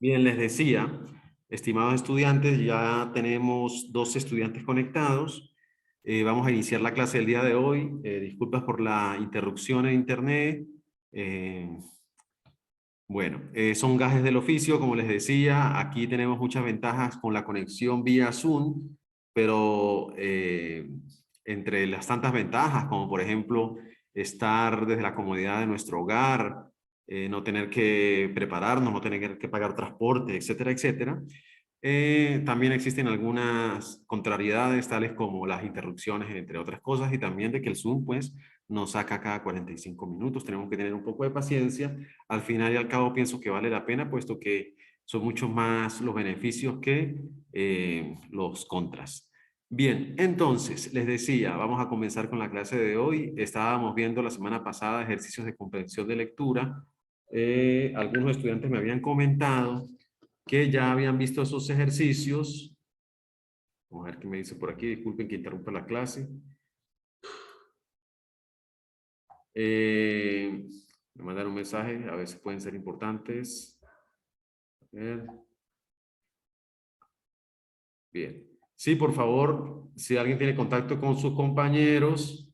Bien, les decía, estimados estudiantes, ya tenemos 12 estudiantes conectados. Vamos a iniciar la clase del día de hoy. Disculpas por la interrupción en internet. Eh, son gajes del oficio, como les decía. Aquí tenemos muchas ventajas con la conexión vía Zoom, pero entre las tantas ventajas, como por ejemplo estar desde la comodidad de nuestro hogar, no tener que prepararnos, no tener que pagar transporte, etcétera, etcétera. También existen algunas contrariedades, tales como las interrupciones, entre otras cosas, y también de que el Zoom, pues, nos saca cada 45 minutos. Tenemos que tener un poco de paciencia. Al final y al cabo, pienso que vale la pena, puesto que son mucho más los beneficios que los contras. Bien, entonces, les decía, vamos a comenzar con la clase de hoy. Estábamos viendo la semana pasada ejercicios de comprensión de lectura. Algunos estudiantes me habían comentado que ya habían visto esos ejercicios. Vamos a ver qué me dice por aquí. Disculpen que interrumpa la clase. Me mandaron un mensaje, a veces pueden ser importantes. A ver. Bien. Sí, por favor, si alguien tiene contacto con sus compañeros,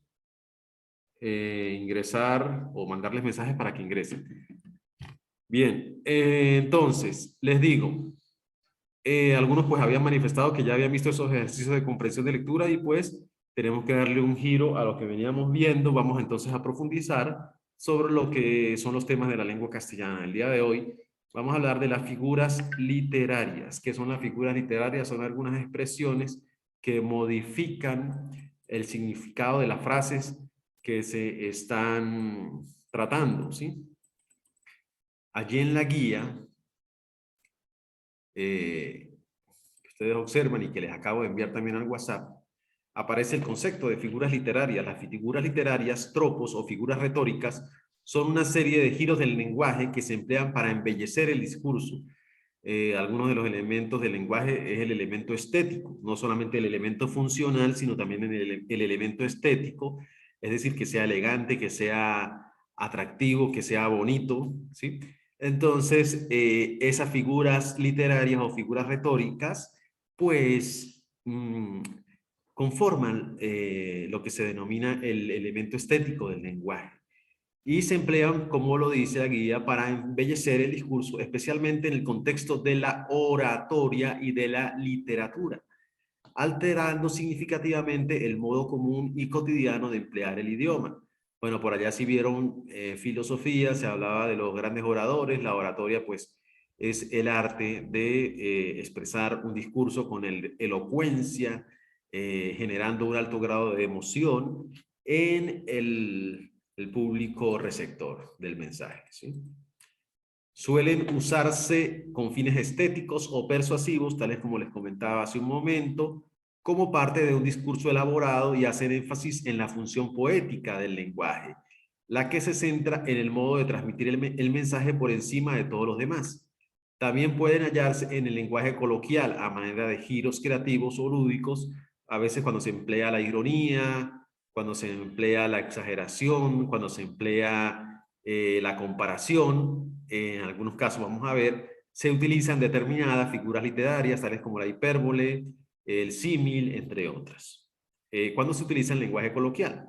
ingresar o mandarles mensajes para que ingresen. Bien, entonces, les digo, algunos pues habían manifestado que ya habían visto esos ejercicios de comprensión de lectura y pues tenemos que darle un giro a lo que veníamos viendo. Vamos entonces a profundizar sobre lo que son los temas de la lengua castellana. El día de hoy vamos a hablar de las figuras literarias. ¿Qué son las figuras literarias? Son algunas expresiones que modifican el significado de las frases que se están tratando, ¿sí? Allí en la guía, que ustedes observan y que les acabo de enviar también al WhatsApp, aparece el concepto de figuras literarias. Las figuras literarias, tropos o figuras retóricas, son una serie de giros del lenguaje que se emplean para embellecer el discurso. Algunos de los elementos del lenguaje es el elemento estético, no solamente el elemento funcional, sino también el elemento estético, es decir, que sea elegante, que sea atractivo, que sea bonito, ¿sí? Entonces, esas figuras literarias o figuras retóricas, pues, conforman lo que se denomina el elemento estético del lenguaje y se emplean, como lo dice la guía, para embellecer el discurso, especialmente en el contexto de la oratoria y de la literatura, alterando significativamente el modo común y cotidiano de emplear el idioma. Bueno, por allá si vieron filosofía, se hablaba de los grandes oradores. La oratoria, pues, es el arte de expresar un discurso con elocuencia, generando un alto grado de emoción en el público receptor del mensaje, ¿sí? Suelen usarse con fines estéticos o persuasivos, tales como les comentaba hace un momento, como parte de un discurso elaborado y hacen énfasis en la función poética del lenguaje, la que se centra en el modo de transmitir el mensaje por encima de todos los demás. También pueden hallarse en el lenguaje coloquial a manera de giros creativos o lúdicos, a veces cuando se emplea la ironía, cuando se emplea la exageración, cuando se emplea la comparación. En algunos casos, vamos a ver, se utilizan determinadas figuras literarias, tales como la hipérbole, el símil, entre otras. ¿Cuándo se utiliza el lenguaje coloquial?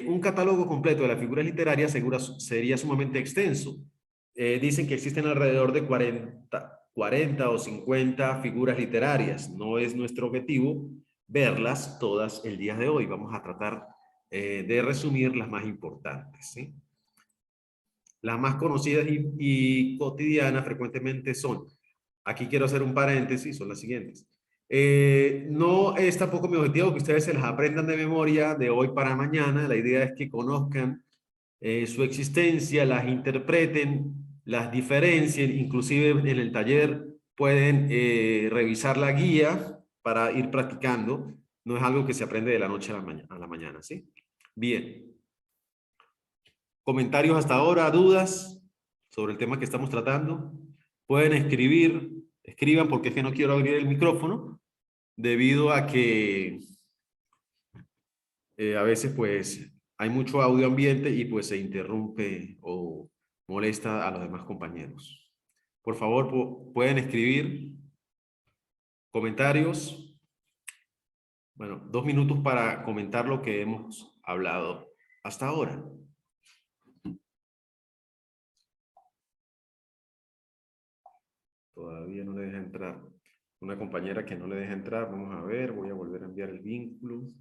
Un catálogo completo de las figuras literarias sería sumamente extenso. Dicen que existen alrededor de 40 o 50 figuras literarias. No es nuestro objetivo verlas todas el día de hoy. Vamos a tratar de resumir las más importantes, ¿sí? Las más conocidas y cotidianas frecuentemente son, aquí quiero hacer un paréntesis, son las siguientes. No es tampoco mi objetivo que ustedes se las aprendan de memoria de hoy para mañana. La idea es que conozcan su existencia, las interpreten, las diferencien. Inclusive en el taller pueden revisar la guía para ir practicando. No es algo que se aprende de la noche a la mañana, ¿sí? Bien. ¿Comentarios hasta ahora? ¿Dudas sobre el tema que estamos tratando? Pueden escribir, escriban, porque es que no quiero abrir el micrófono debido a que a veces pues hay mucho audio ambiente y pues se interrumpe o molesta a los demás compañeros. Por favor, pueden escribir comentarios. Bueno, 2 minutos para comentar lo que hemos hablado hasta ahora. Todavía no le deja entrar. Una compañera que no le deja entrar. Vamos a ver, voy a volver a enviar el vínculo.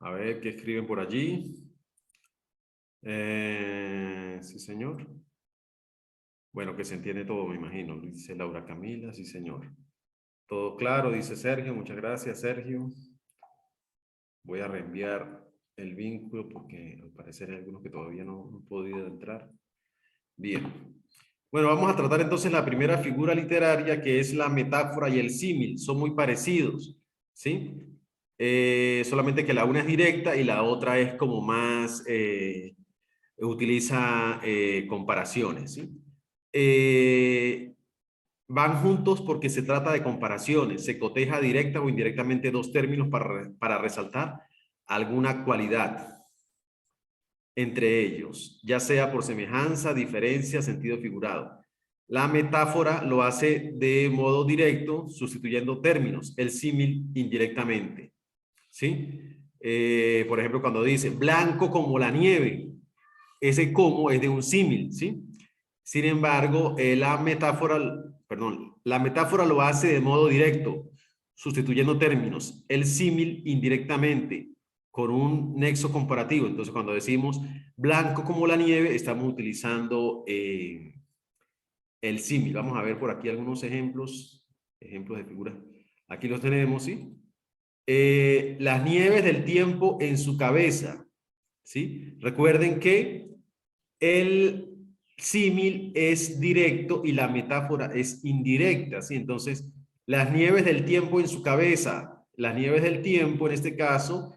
A ver qué escriben por allí. Sí, señor. Bueno, que se entiende todo, me imagino. Dice Laura Camila, sí, señor. Todo claro, dice Sergio. Muchas gracias, Sergio. Voy a reenviar el vínculo porque al parecer hay algunos que todavía no han podido entrar. Bien. Bueno, vamos a tratar entonces la primera figura literaria, que es la metáfora y el símil. Son muy parecidos, ¿sí? Solamente que la una es directa y la otra es como más, utiliza comparaciones, ¿sí? Van juntos porque se trata de comparaciones. Se coteja directa o indirectamente dos términos para resaltar alguna cualidad entre ellos, ya sea por semejanza, diferencia, sentido figurado. La metáfora lo hace de modo directo, sustituyendo términos, el símil indirectamente, ¿sí? Por ejemplo, cuando dice blanco como la nieve, ese como es de un símil, ¿sí? Sin embargo, la metáfora lo hace de modo directo, sustituyendo términos, el símil indirectamente, con un nexo comparativo. Entonces, cuando decimos blanco como la nieve, estamos utilizando el símil. Vamos a ver por aquí algunos ejemplos de figuras. Aquí los tenemos, ¿sí? Las nieves del tiempo en su cabeza, ¿sí? Recuerden que el símil es directo y la metáfora es indirecta, ¿sí? Entonces, las nieves del tiempo en su cabeza, las nieves del tiempo en este caso,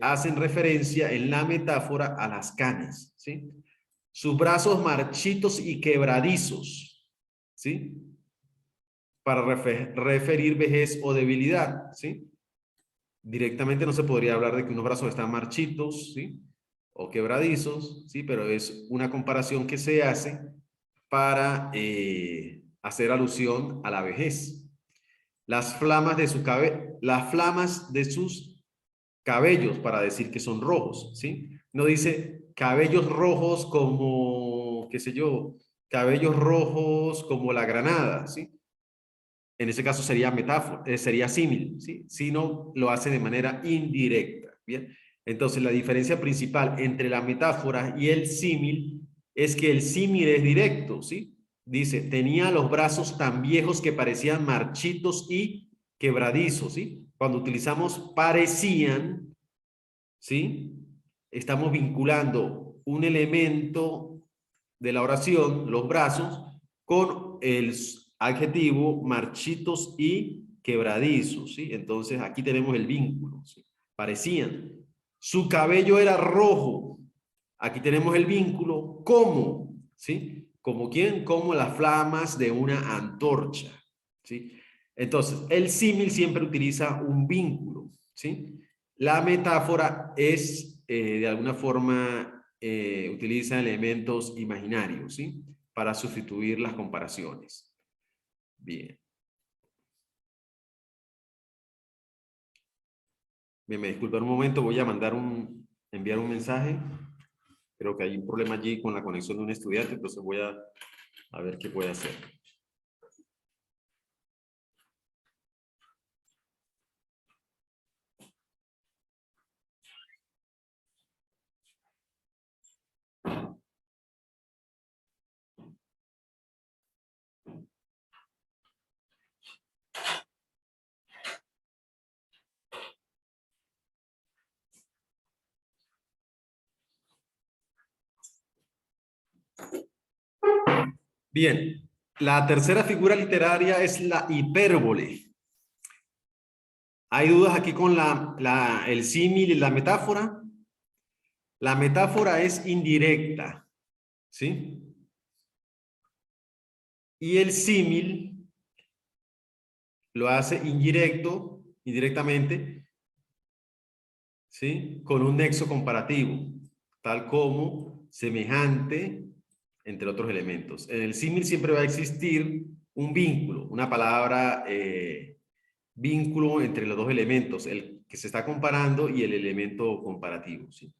hacen referencia en la metáfora a las canas, ¿sí? Sus brazos marchitos y quebradizos, ¿sí? Para referir vejez o debilidad, ¿sí? Directamente no se podría hablar de que unos brazos están marchitos, ¿sí? O quebradizos, ¿sí? Pero es una comparación que se hace para hacer alusión a la vejez. Las flamas de sus cabellos, para decir que son rojos, ¿sí? No dice cabellos rojos como, qué sé yo, cabellos rojos como la granada, ¿sí? En ese caso sería metáfora, sería símil, ¿sí? Sino lo hace de manera indirecta, ¿bien? Entonces, la diferencia principal entre la metáfora y el símil es que el símil es directo, ¿sí? Dice, tenía los brazos tan viejos que parecían marchitos y quebradizos, ¿sí? Cuando utilizamos parecían, ¿sí? Estamos vinculando un elemento de la oración, los brazos, con el adjetivo marchitos y quebradizos, ¿sí? Entonces aquí tenemos el vínculo, ¿sí? Parecían. Su cabello era rojo. Aquí tenemos el vínculo. ¿Cómo? ¿Sí? ¿Como quién? Como las flamas de una antorcha, ¿sí? Entonces, el símil siempre utiliza un vínculo, ¿sí? La metáfora es, de alguna forma, utiliza elementos imaginarios, ¿sí? Para sustituir las comparaciones. Bien. Bien, me disculpan un momento, voy a enviar un mensaje. Creo que hay un problema allí con la conexión de un estudiante, entonces voy a ver qué puede hacer. Bien, la tercera figura literaria es la hipérbole. ¿Hay dudas aquí con el símil y la metáfora? La metáfora es indirecta, ¿sí? Y el símil lo hace indirectamente, ¿sí? Con un nexo comparativo, tal como semejante, entre otros elementos. En el símil siempre va a existir un vínculo, una palabra vínculo entre los dos elementos, el que se está comparando y el elemento comparativo, ¿sí?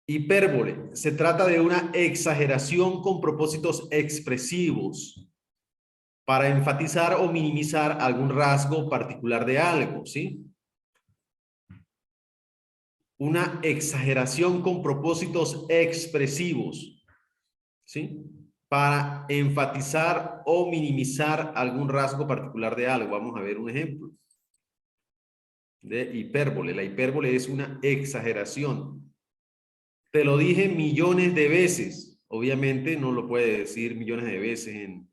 Hipérbole. Se trata de una exageración con propósitos expresivos para enfatizar o minimizar algún rasgo particular de algo, ¿sí? Una exageración con propósitos expresivos, ¿sí? Para enfatizar o minimizar algún rasgo particular de algo. Vamos a ver un ejemplo de hipérbole. La hipérbole es una exageración. Te lo dije millones de veces. Obviamente no lo puede decir millones de veces en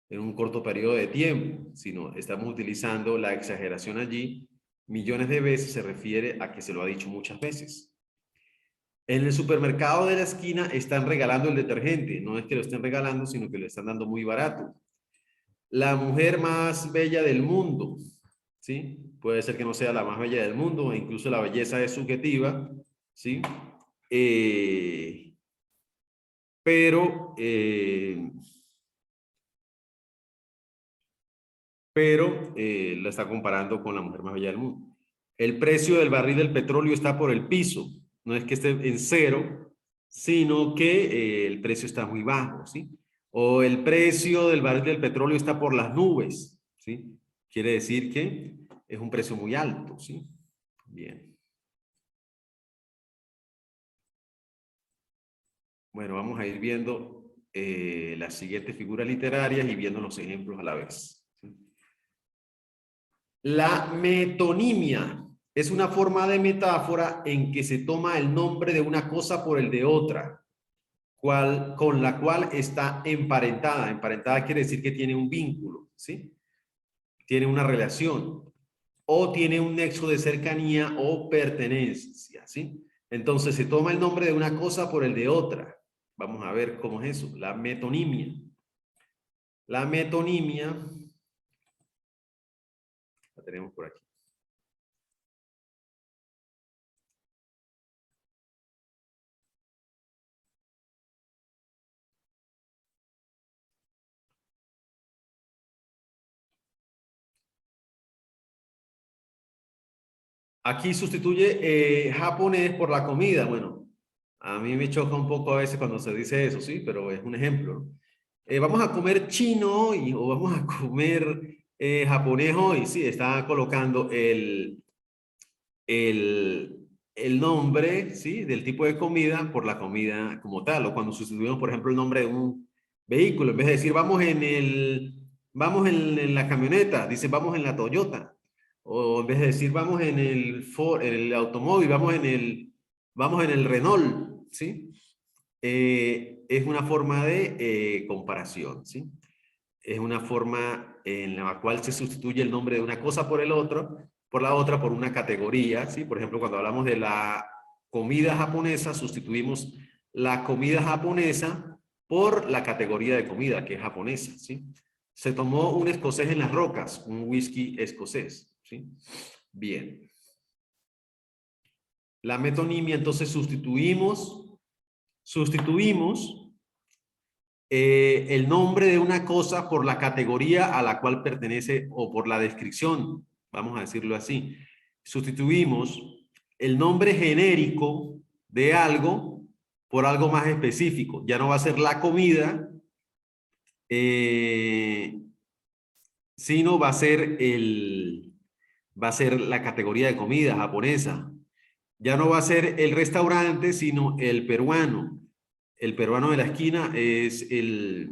un corto periodo de tiempo, sino estamos utilizando la exageración allí. Millones de veces se refiere a que se lo ha dicho muchas veces. En el supermercado de la esquina están regalando el detergente. No es que lo estén regalando, sino que lo están dando muy barato. La mujer más bella del mundo, ¿sí? Puede ser que no sea la más bella del mundo, e incluso la belleza es subjetiva, ¿sí? Eh, pero la está comparando con la mujer más bella del mundo. El precio del barril del petróleo está por el piso. No es que esté en cero, sino que el precio está muy bajo, ¿sí? O el precio del barril del petróleo está por las nubes, ¿sí? Quiere decir que es un precio muy alto, ¿sí? Bien. Bueno, vamos a ir viendo las siguientes figuras literarias y viendo los ejemplos a la vez, ¿sí? La metonimia es una forma de metáfora en que se toma el nombre de una cosa por el de otra, con la cual está emparentada. Emparentada quiere decir que tiene un vínculo, ¿sí? Tiene una relación o tiene un nexo de cercanía o pertenencia, ¿sí? Entonces se toma el nombre de una cosa por el de otra. Vamos a ver cómo es eso, la metonimia. La metonimia, la tenemos por aquí. Aquí sustituye japonés por la comida. Bueno, a mí me choca un poco a veces cuando se dice eso, sí, pero es un ejemplo, ¿no? Vamos a comer chino hoy o vamos a comer japonés hoy. Sí, está colocando el, el nombre, ¿sí? Del tipo de comida por la comida como tal. O cuando sustituimos, por ejemplo, el nombre de un vehículo, en vez de decir vamos en la camioneta, dice vamos en la Toyota. O en vez de decir vamos en el Ford, en el automóvil, vamos en el Renault, ¿sí? Es una forma de comparación, ¿sí? Es una forma en la cual se sustituye el nombre de una cosa por el otro, por la otra, por una categoría, ¿sí? Por ejemplo, cuando hablamos de la comida japonesa, sustituimos la comida japonesa por la categoría de comida, que es japonesa, ¿sí? Se tomó un escocés en las rocas, un whisky escocés, ¿sí? Bien. La metonimia, entonces sustituimos el nombre de una cosa por la categoría a la cual pertenece o por la descripción, vamos a decirlo así. Sustituimos el nombre genérico de algo por algo más específico. Ya no va a ser la comida, eh, sino va a ser la categoría de comida japonesa. Ya no va a ser el restaurante, sino el peruano. El peruano de la esquina es el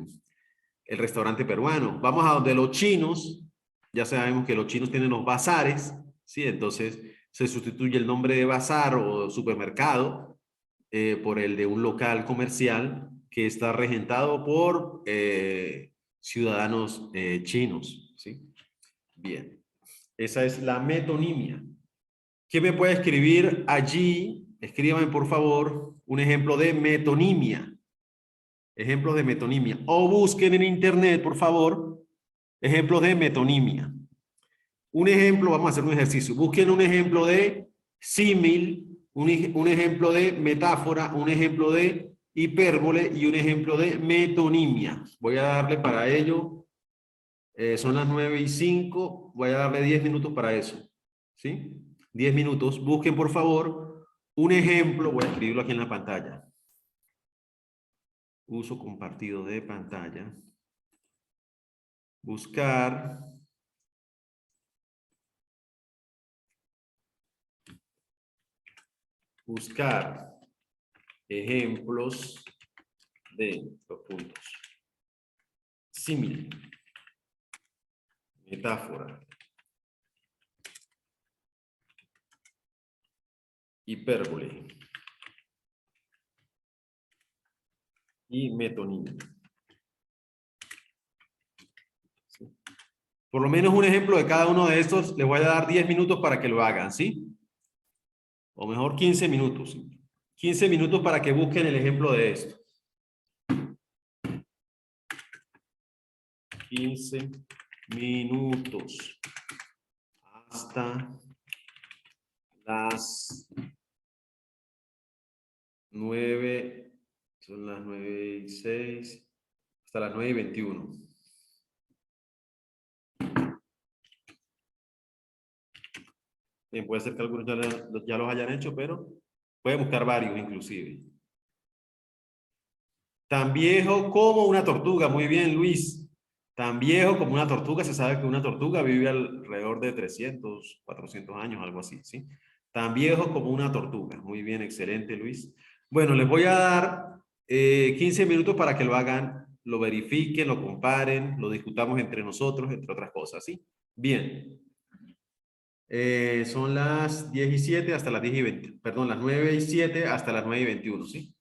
restaurante peruano. Vamos a donde los chinos, ya sabemos que los chinos tienen los bazares, ¿sí? Entonces se sustituye el nombre de bazar o supermercado por el de un local comercial que está regentado por ciudadanos chinos, ¿sí? Bien. Esa es la metonimia. ¿Quién me puede escribir allí? Escríbame, por favor, un ejemplo de metonimia. Ejemplos de metonimia. O busquen en internet, por favor, ejemplos de metonimia. Un ejemplo, vamos a hacer un ejercicio. Busquen un ejemplo de símil, un ejemplo de metáfora, un ejemplo de hipérbole y un ejemplo de metonimia. Voy a darle para ello, son las 9:05, voy a darle 10 minutos para eso. ¿Sí? 10 minutos. Busquen, por favor, un ejemplo. Voy a escribirlo aquí en la pantalla. Uso compartido de pantalla. Buscar ejemplos de los puntos. Símil, metáfora, hipérbole y metonimia. ¿Sí? Por lo menos un ejemplo de cada uno de estos, les voy a dar 10 minutos para que lo hagan, ¿sí? O mejor 15 minutos. 15 minutos para que busquen el ejemplo de esto. 15 minutos hasta las 9, son las 9:06, hasta las 9:21. Bien, puede ser que algunos ya los hayan hecho, pero pueden buscar varios inclusive. Tan viejo como una tortuga, muy bien, Luis. Tan viejo como una tortuga, se sabe que una tortuga vive alrededor de 300, 400 años, algo así, ¿sí? Tan viejo como una tortuga, muy bien, excelente, Luis. Bueno, les voy a dar 15 minutos para que lo hagan, lo verifiquen, lo comparen, lo discutamos entre nosotros, entre otras cosas, ¿sí? Bien. Son las 17 hasta las 10:20, perdón, las 9:07 hasta las 9:21, ¿sí?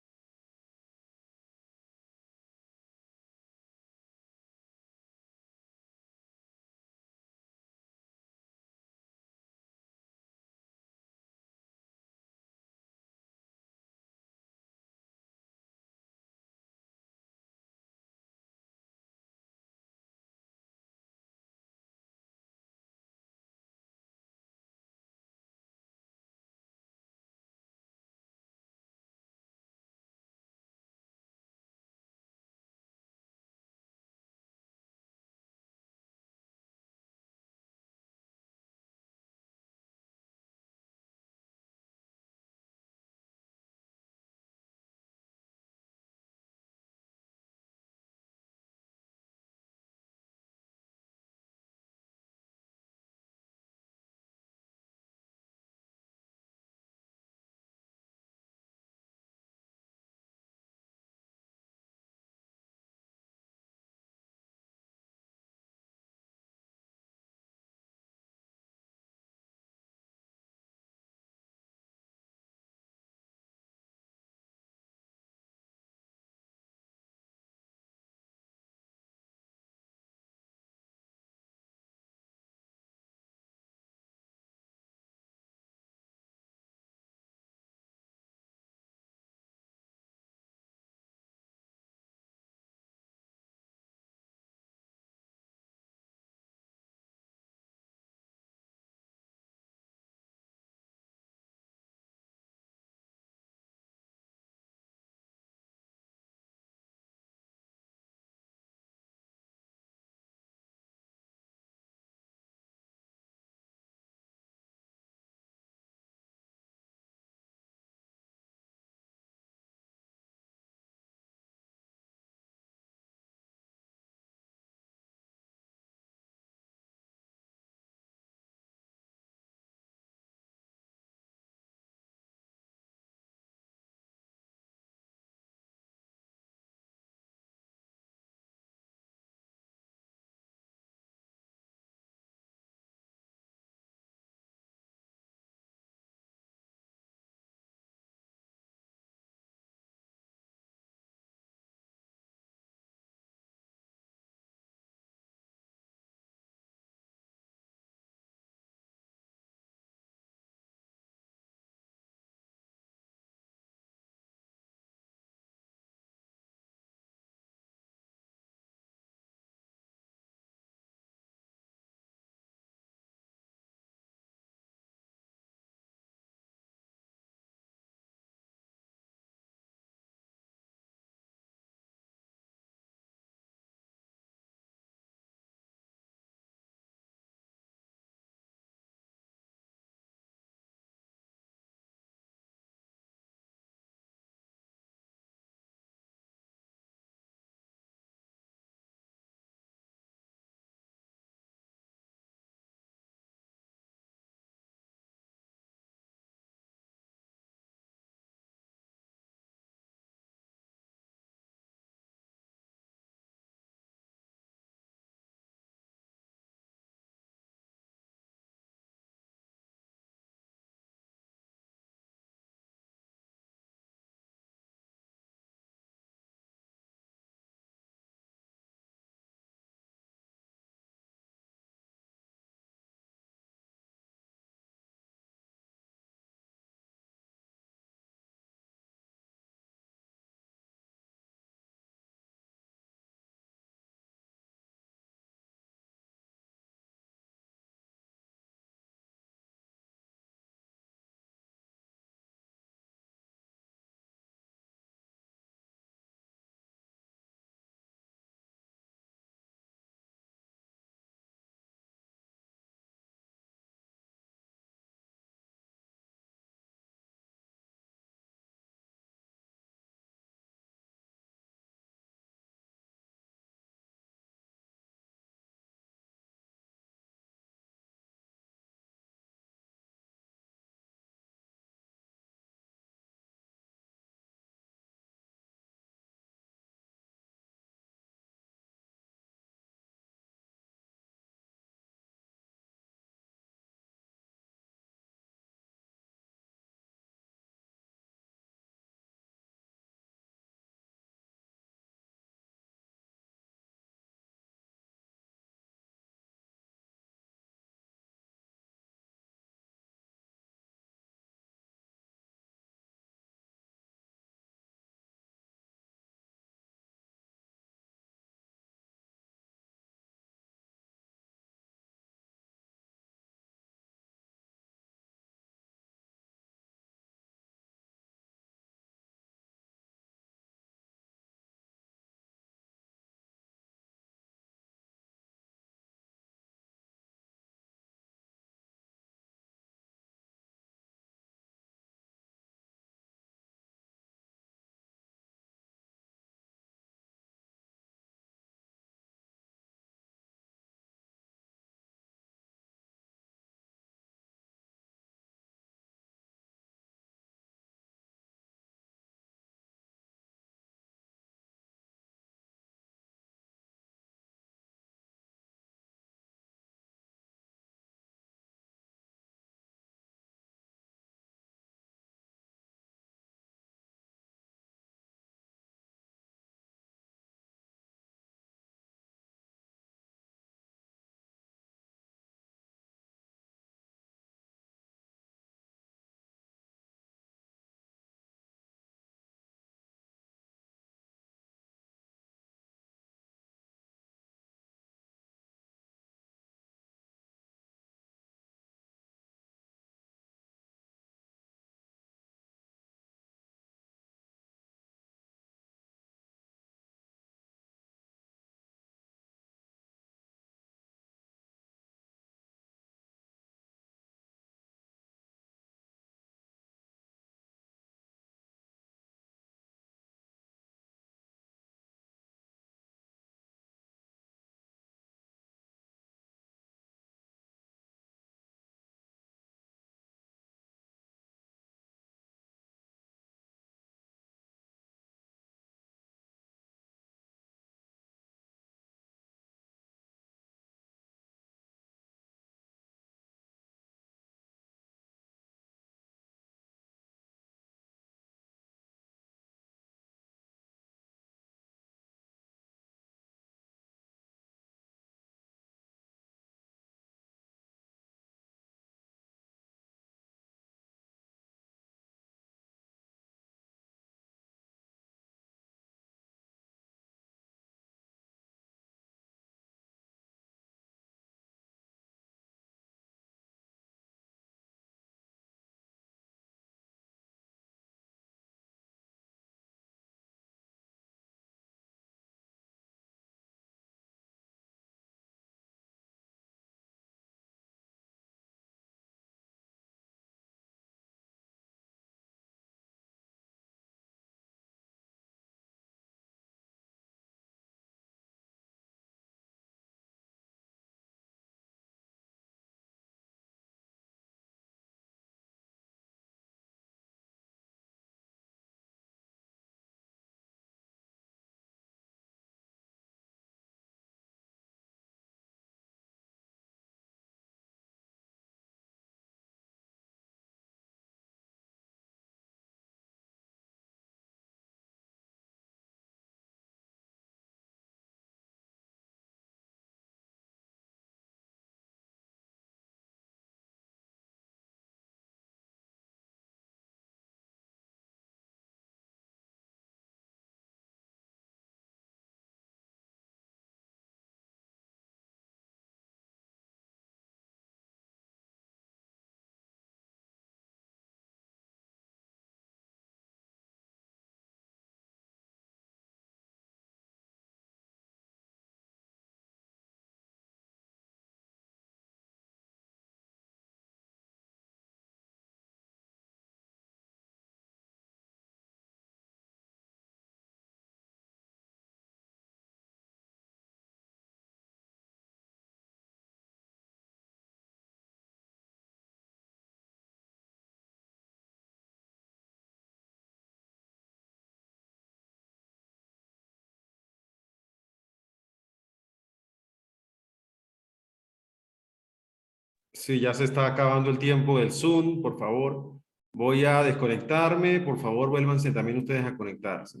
Sí, ya se está acabando el tiempo del Zoom, por favor. Voy a desconectarme, por favor, vuélvanse también ustedes a conectarse.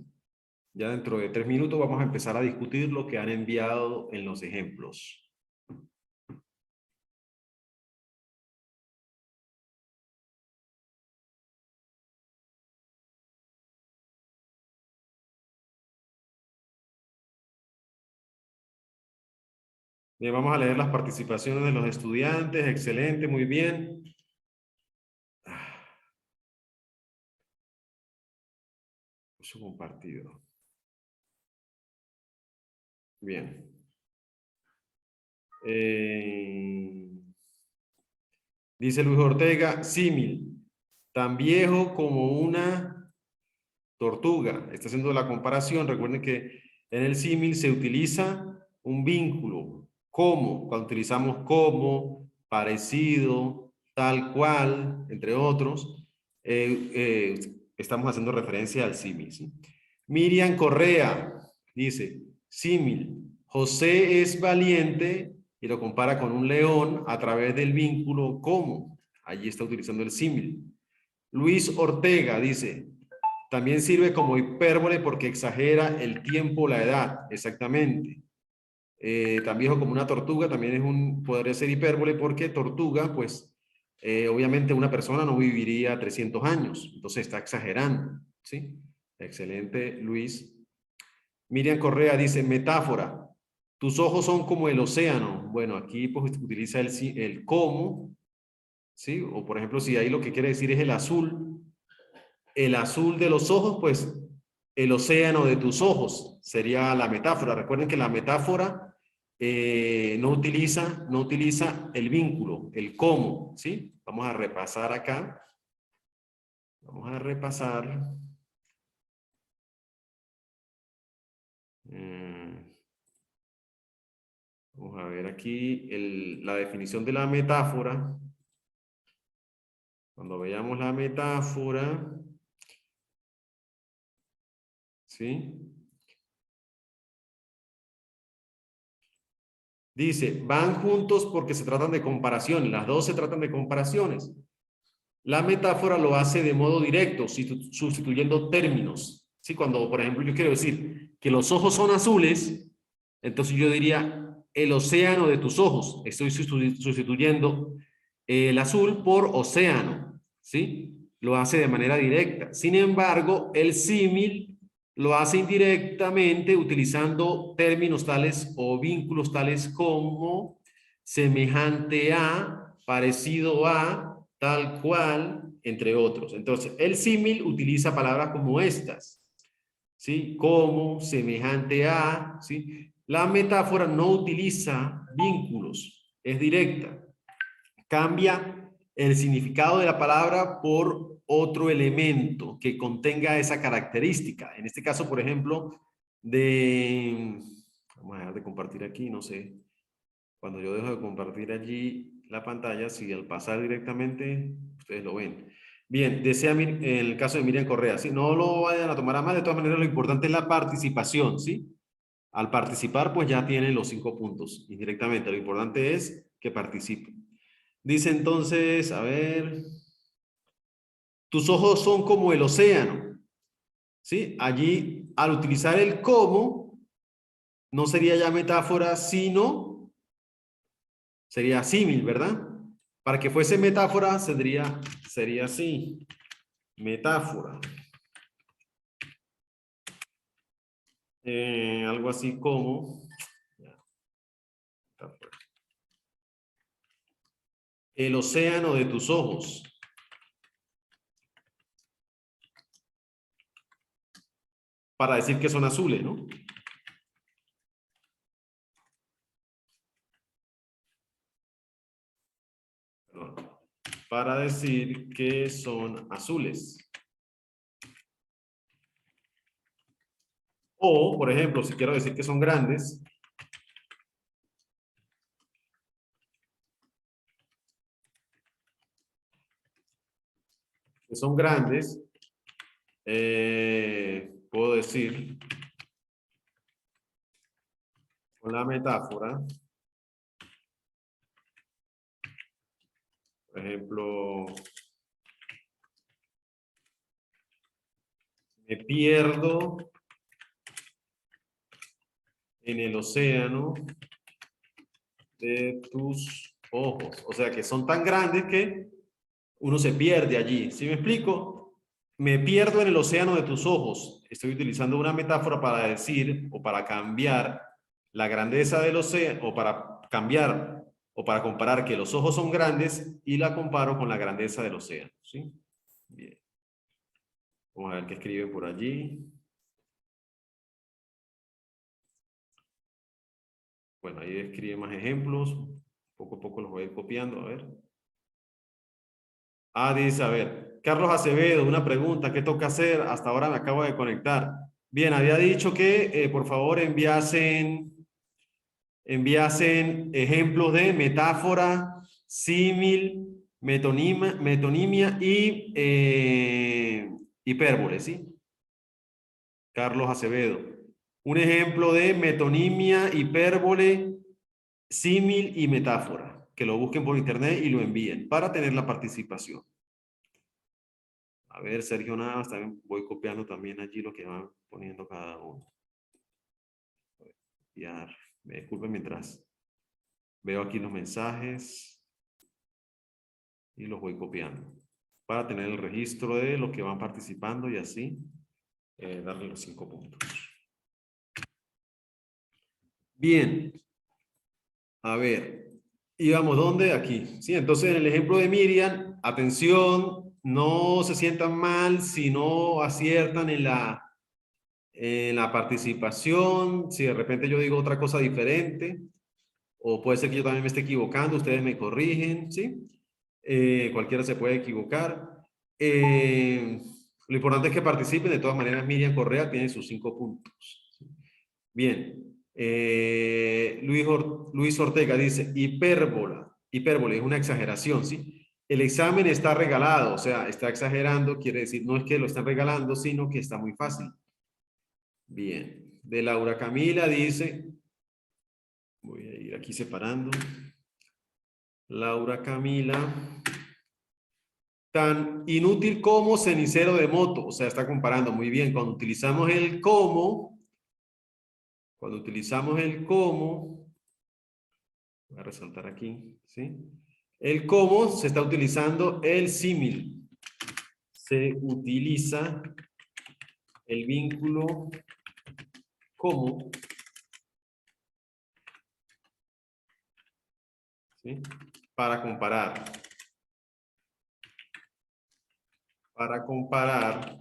Ya dentro de 3 minutos vamos a empezar a discutir lo que han enviado en los ejemplos. Bien, vamos a leer las participaciones de los estudiantes. Excelente, muy bien. Uso compartido. Bien. Dice Luis Ortega, símil, tan viejo como una tortuga. Está haciendo la comparación. Recuerden que en el símil se utiliza un vínculo. Como, cuando utilizamos como, parecido, tal cual, entre otros, estamos haciendo referencia al símil, ¿sí? Miriam Correa dice, símil, José es valiente y lo compara con un león a través del vínculo como. Allí está utilizando el símil. Luis Ortega dice, también sirve como hipérbole porque exagera el tiempo, la edad, exactamente. Tan viejo como una tortuga también podría ser hipérbole porque tortuga, pues, obviamente una persona no viviría 300 años, entonces está exagerando, ¿sí? Excelente, Luis. Miriam Correa dice, metáfora, tus ojos son como el océano. Bueno, aquí pues utiliza el como, ¿sí? O por ejemplo, si ahí lo que quiere decir es el azul de los ojos, pues el océano de tus ojos sería la metáfora. Recuerden que la metáfora no utiliza el vínculo, el cómo, ¿sí? Vamos a repasar acá. Vamos a repasar. Vamos a ver aquí la definición de la metáfora. Cuando veamos la metáfora, ¿sí? Dice, van juntos porque se tratan de comparaciones. Las dos se tratan de comparaciones. La metáfora lo hace de modo directo, sustituyendo términos. ¿Sí? Cuando, por ejemplo, yo quiero decir que los ojos son azules, entonces yo diría el océano de tus ojos. Estoy sustituyendo el azul por océano. ¿Sí? Lo hace de manera directa. Sin embargo, el símil lo hace indirectamente utilizando términos tales o vínculos tales como semejante a, parecido a, tal cual, entre otros. Entonces, el símil utiliza palabras como estas, ¿sí? Como, semejante a, ¿sí? La metáfora no utiliza vínculos, es directa. Cambia el significado de la palabra por otro elemento que contenga esa característica. En este caso, por ejemplo, vamos a dejar de compartir aquí, no sé. Cuando yo dejo de compartir allí la pantalla, si al pasar directamente, ustedes lo ven. Bien, en el caso de Miriam Correa, ¿sí? No lo vayan a tomar a mal, de todas maneras lo importante es la participación, ¿sí? Al participar, pues ya tienen los 5 puntos indirectamente. Lo importante es que participen. Dice entonces, a ver, tus ojos son como el océano, ¿sí? Allí, al utilizar el como, no sería ya metáfora, sino sería símil, ¿verdad? Para que fuese metáfora, sería así, metáfora. Algo así como el océano de tus ojos. Para decir que son azules, ¿no? Perdón. Para decir que son azules. O, por ejemplo, si quiero decir que son grandes, puedo decir con la metáfora Por ejemplo, me pierdo en el océano de tus ojos. O sea, que son tan grandes que uno se pierde allí. ¿Sí me explico? Me pierdo en el océano de tus ojos. Estoy utilizando una metáfora para decir o para cambiar la grandeza del océano, o para cambiar o para comparar que los ojos son grandes y la comparo con la grandeza del océano. ¿Sí? Bien. Vamos a ver qué escriben por allí. Bueno, ahí escriben más ejemplos. Poco a poco los voy a ir copiando. A ver. Ah, dice, a ver, Carlos Acevedo, una pregunta, ¿qué toca hacer? Hasta ahora me acabo de conectar. Bien, había dicho que por favor enviasen ejemplos de metáfora, símil, metonimia y hipérbole, ¿sí? Carlos Acevedo. Un ejemplo de metonimia, hipérbole, símil y metáfora. Que lo busquen por internet y lo envíen para tener la participación. A ver, Sergio Navas, también voy copiando también allí lo que van poniendo cada uno. Ya, me disculpen mientras veo aquí los mensajes y los voy copiando para tener el registro de los que van participando y así darle los 5 puntos. Bien. A ver, íbamos ¿dónde? Aquí. Sí, entonces en el ejemplo de Miriam, atención, no se sientan mal si no aciertan en la participación, si de repente yo digo otra cosa diferente, o puede ser que yo también me esté equivocando, ustedes me corrigen, ¿sí? Cualquiera se puede equivocar. Lo importante es que participen, de todas maneras Miriam Correa tiene sus 5 puntos. Bien. Luis Ortega dice, hipérbole es una exageración, ¿sí? El examen está regalado, o sea, está exagerando, quiere decir, no es que lo están regalando, sino que está muy fácil. Bien. De Laura Camila dice, voy a ir aquí separando. Laura Camila, tan inútil como cenicero de moto, o sea, está comparando muy bien. Cuando utilizamos el como, voy a resaltar aquí, ¿sí? El como se está utilizando el símil. Se utiliza el vínculo como, ¿sí? Para comparar. Para comparar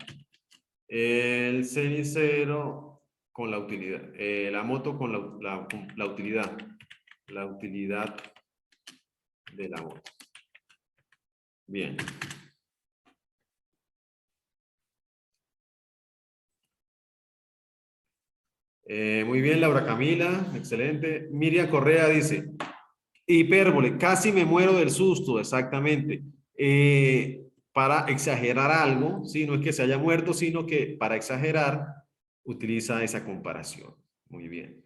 el cenicero con la utilidad. La moto con la utilidad. La utilidad de la moto. Bien. Muy bien, Laura Camila, excelente. Miriam Correa dice, hipérbole, casi me muero del susto, exactamente. Para exagerar algo, ¿sí? No es que se haya muerto, sino que para exagerar utiliza esa comparación. Muy bien.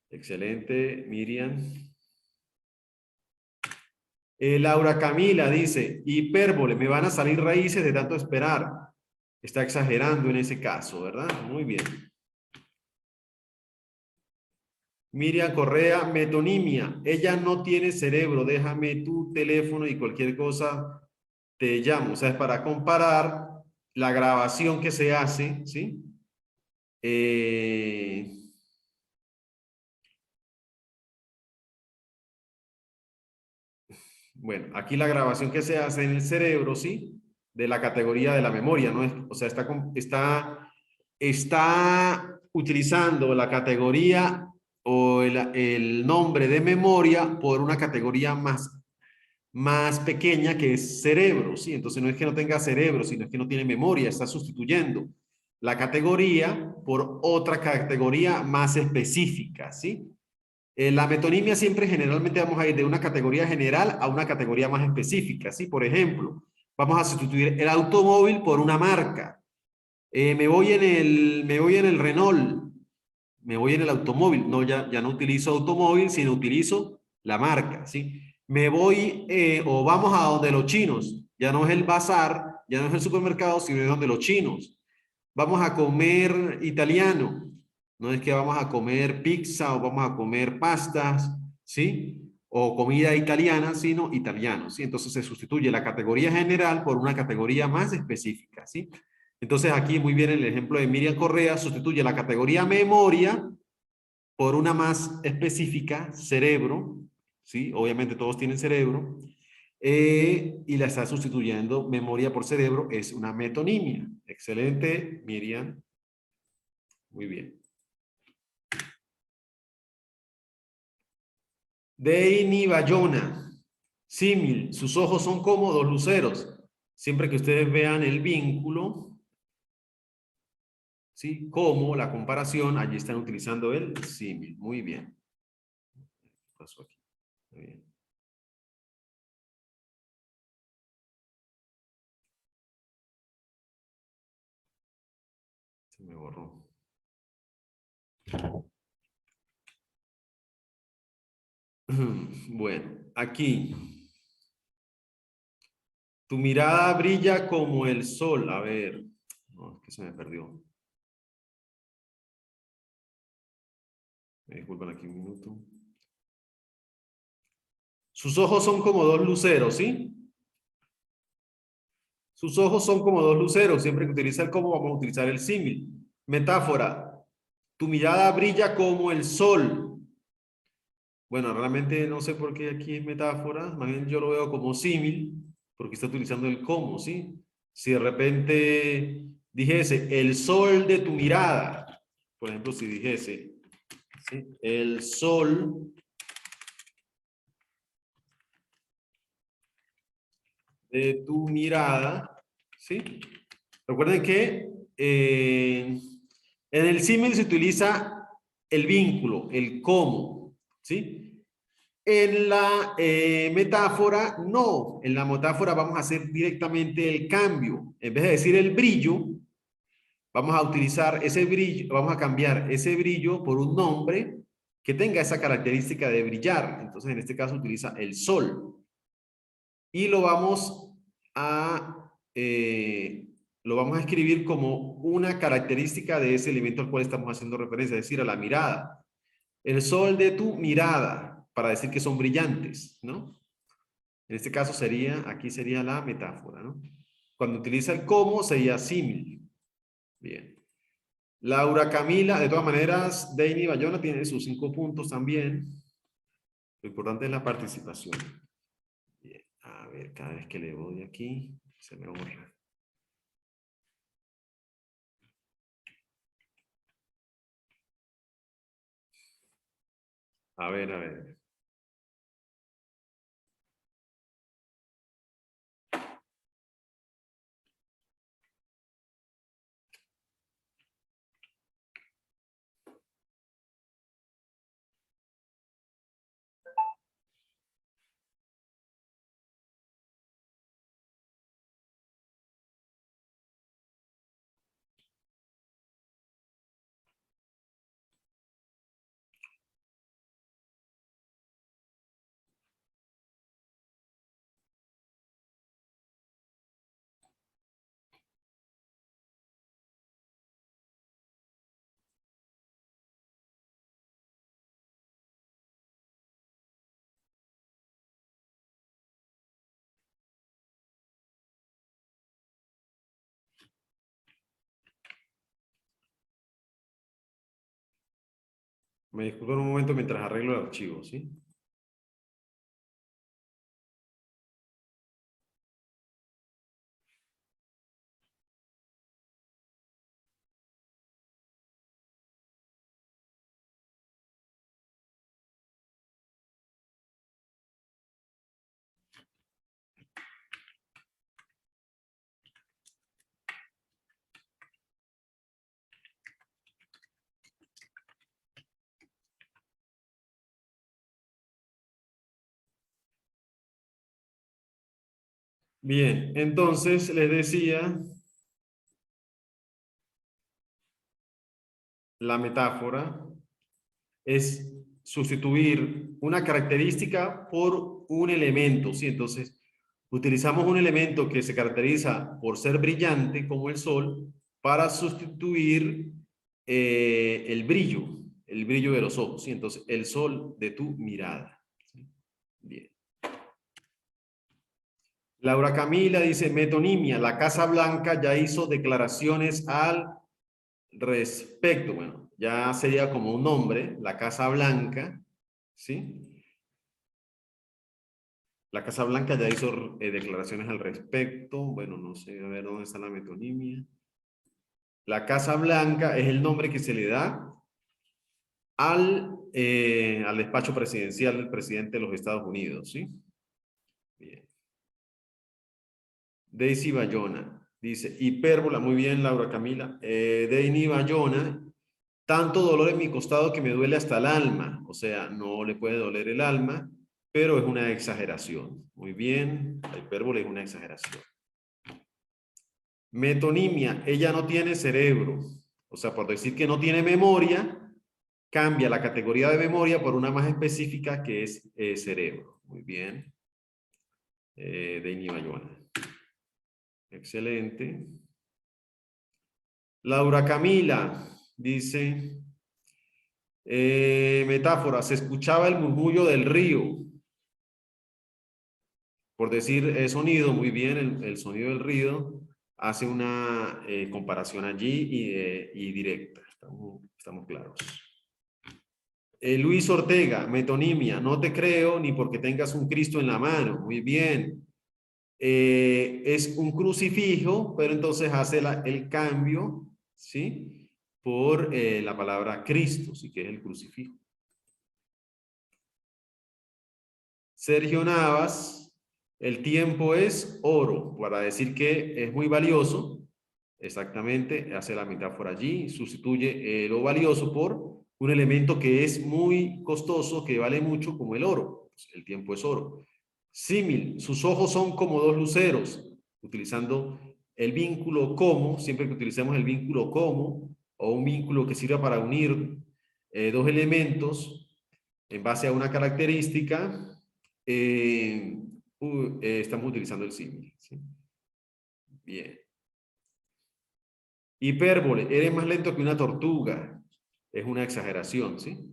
Excelente, Miriam. Laura Camila dice, hipérbole, me van a salir raíces de tanto esperar. Está exagerando en ese caso, ¿verdad? Muy bien. Miriam Correa, metonimia. Ella no tiene cerebro. Déjame tu teléfono y cualquier cosa te llamo. O sea, es para comparar la grabación que se hace, ¿sí? Bueno, aquí la grabación que se hace en el cerebro, ¿sí? De la categoría de la memoria, ¿no? O sea, está utilizando la categoría o el nombre de memoria por una categoría más pequeña que es cerebro, ¿sí? Entonces no es que no tenga cerebro, sino es que no tiene memoria, está sustituyendo la categoría por otra categoría más específica, ¿sí? La metonimia siempre generalmente vamos a ir de una categoría general a una categoría más específica, ¿sí? Por ejemplo, vamos a sustituir el automóvil por una marca. Me voy en el Renault, me voy en el automóvil. No, ya no utilizo automóvil, sino utilizo la marca, ¿sí? Me voy o vamos a donde los chinos. Ya no es el bazar, ya no es el supermercado, sino es donde los chinos. Vamos a comer italiano. No es que vamos a comer pizza o vamos a comer pastas, ¿sí? O comida italiana, sino italiano, ¿sí? Entonces se sustituye la categoría general por una categoría más específica, ¿sí? Entonces aquí muy bien el ejemplo de Miriam Correa sustituye la categoría memoria por una más específica, cerebro, ¿sí? Obviamente todos tienen cerebro, y la está sustituyendo memoria por cerebro, es una metonimia. Excelente, Miriam. Muy bien. Deini Bayona. Símil, sus ojos son como dos luceros. Siempre que ustedes vean el vínculo, ¿sí? Como la comparación, allí están utilizando el símil. Muy bien. ¿Qué pasó aquí? Muy bien. Se me borró. Bueno, aquí. Tu mirada brilla como el sol. A ver, no, es que se me perdió. Me disculpan aquí un minuto. Sus ojos son como dos luceros, ¿sí? Sus ojos son como dos luceros. Siempre que utiliza el como, vamos a utilizar el símil. Metáfora. Tu mirada brilla como el sol. Bueno, realmente no sé por qué aquí es metáfora. Más bien yo lo veo como símil, porque está utilizando el como, ¿sí? Si de repente dijese el sol de tu mirada, por ejemplo, si dijese, ¿sí? El sol de tu mirada, ¿sí? Recuerden que en el símil se utiliza el vínculo, el cómo, ¿sí? En la metáfora, no. En la metáfora vamos a hacer directamente el cambio. En vez de decir el brillo, vamos a utilizar ese brillo, vamos a cambiar ese brillo por un nombre que tenga esa característica de brillar. Entonces, en este caso utiliza el sol. Y lo vamos a escribir como una característica de ese elemento al cual estamos haciendo referencia, es decir, a la mirada. El sol de tu mirada, para decir que son brillantes, ¿no? En este caso sería, aquí sería la metáfora, ¿no? Cuando utiliza el como sería símil. Bien. Laura Camila, de todas maneras, Deini Bayona tiene sus 5 puntos también. Lo importante es la participación. Bien. A ver, cada vez que le voy aquí, se me borra. A ver, a ver. Me disculpan un momento mientras arreglo el archivo, ¿sí? Bien, entonces les decía, la metáfora es sustituir una característica por un elemento, ¿sí? Entonces, utilizamos un elemento que se caracteriza por ser brillante, como el sol, para sustituir el brillo de los ojos, ¿sí? Entonces, el sol de tu mirada. ¿Sí? Bien. Laura Camila dice, metonimia, la Casa Blanca ya hizo declaraciones al respecto. Bueno, ya sería como un nombre, la Casa Blanca, ¿sí? La Casa Blanca ya hizo declaraciones al respecto. Bueno, no sé, a ver dónde está la metonimia. La Casa Blanca es el nombre que se le da al despacho presidencial del presidente de los Estados Unidos, ¿sí? Bien. Daisy Bayona dice, hipérbola, muy bien, Laura Camila. Daisy Bayona, tanto dolor en mi costado que me duele hasta el alma. O sea, no le puede doler el alma, pero es una exageración. Muy bien, la hipérbole es una exageración. Metonimia, ella no tiene cerebro. O sea, por decir que no tiene memoria, cambia la categoría de memoria por una más específica que es cerebro. Muy bien. Deini Bayona. Excelente. Laura Camila dice, metáfora, se escuchaba el murmullo del río. Por decir sonido, muy bien, el sonido del río hace una comparación allí y directa. Estamos claros. Luis Ortega, metonimia, no te creo ni porque tengas un Cristo en la mano. Muy bien. Es un crucifijo, pero entonces hace el cambio, ¿sí? Por la palabra Cristo, sí que es el crucifijo. Sergio Navas, el tiempo es oro, para decir que es muy valioso. Exactamente, hace la metáfora allí, sustituye lo valioso por un elemento que es muy costoso, que vale mucho, como el oro. El tiempo es oro. Símil, sus ojos son como dos luceros, utilizando el vínculo como, siempre que utilicemos el vínculo como, o un vínculo que sirva para unir dos elementos en base a una característica, estamos utilizando el símil. ¿Sí? Bien. Hipérbole, eres más lento que una tortuga. Es una exageración, ¿sí?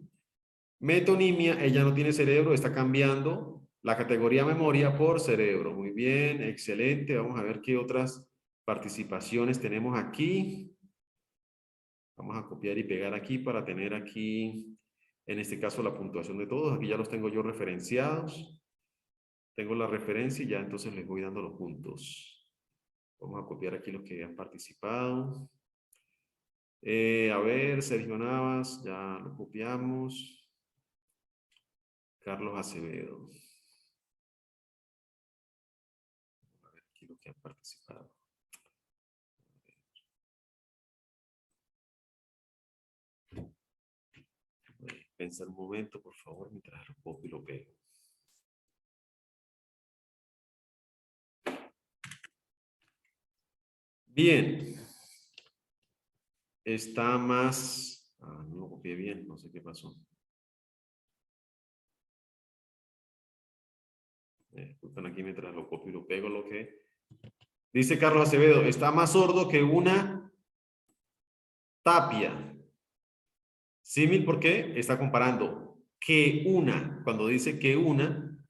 Metonimia, ella no tiene cerebro, está cambiando la categoría memoria por cerebro. Muy bien, excelente. Vamos a ver qué otras participaciones tenemos aquí. Vamos a copiar y pegar aquí para tener aquí, en este caso, la puntuación de todos. Aquí ya los tengo yo referenciados. Tengo la referencia y ya entonces les voy dando los puntos. Vamos a copiar aquí los que han participado. A ver, Sergio Navas, ya lo copiamos. Carlos Acevedo. A ver aquí los que han participado. Pensar un momento, por favor, mientras lo copio y lo pego. Bien. Está más... Ah, no lo copié bien, no sé qué pasó. Disculpen aquí mientras lo copio y lo pego lo que... Dice Carlos Acevedo, está más sordo que una tapia. Símil porque está comparando que una. Cuando dice que una,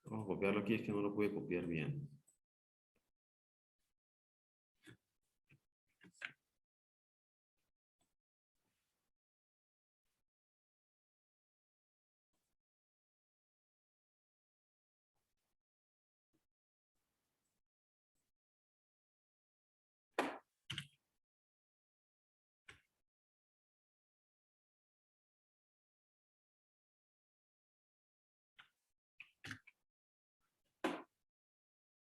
vamos a copiarlo aquí, es que no lo pude copiar bien.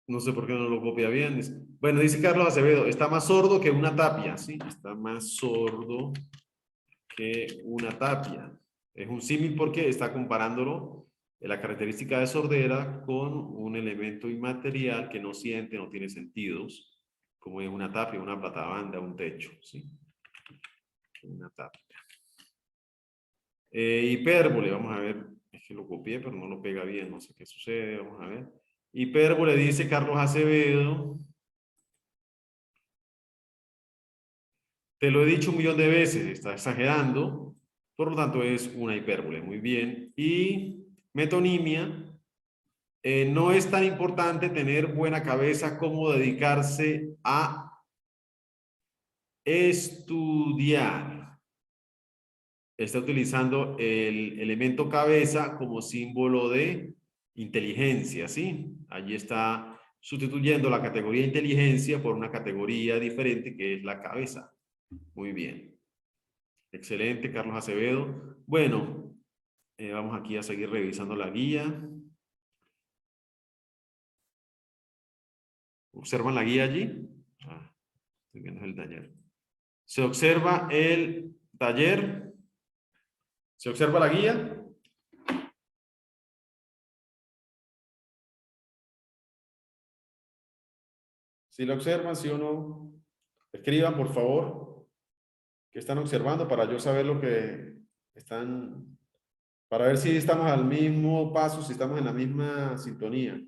No sé por qué no lo copia bien. Bueno, dice Carlos Acevedo, está más sordo que una tapia, ¿sí? Está más sordo que una tapia. Es un símil porque está comparándolo, la característica de sordera, con un elemento inmaterial que no siente, no tiene sentidos, como es una tapia, una platabanda, un techo, ¿sí? Una tapia. Hipérbole, vamos a ver. Es que lo copié, pero no lo pega bien. No sé qué sucede. Vamos a ver. Hipérbole dice Carlos Acevedo. Te lo he dicho un millón de veces, está exagerando. Por lo tanto, es una hipérbole. Muy bien. Y metonimia. No es tan importante tener buena cabeza como dedicarse a estudiar. Está utilizando el elemento cabeza como símbolo de inteligencia, ¿sí? Allí está sustituyendo la categoría inteligencia por una categoría diferente que es la cabeza. Muy bien. Excelente, Carlos Acevedo. Bueno, vamos aquí a seguir revisando la guía. ¿Observan la guía allí? Ah, estoy viendo el taller. Se observa el taller. ¿Se observa la guía? Si la observan, sí o no. Escriban, por favor, que están observando para yo saber lo que están, para ver si estamos al mismo paso, si estamos en la misma sintonía.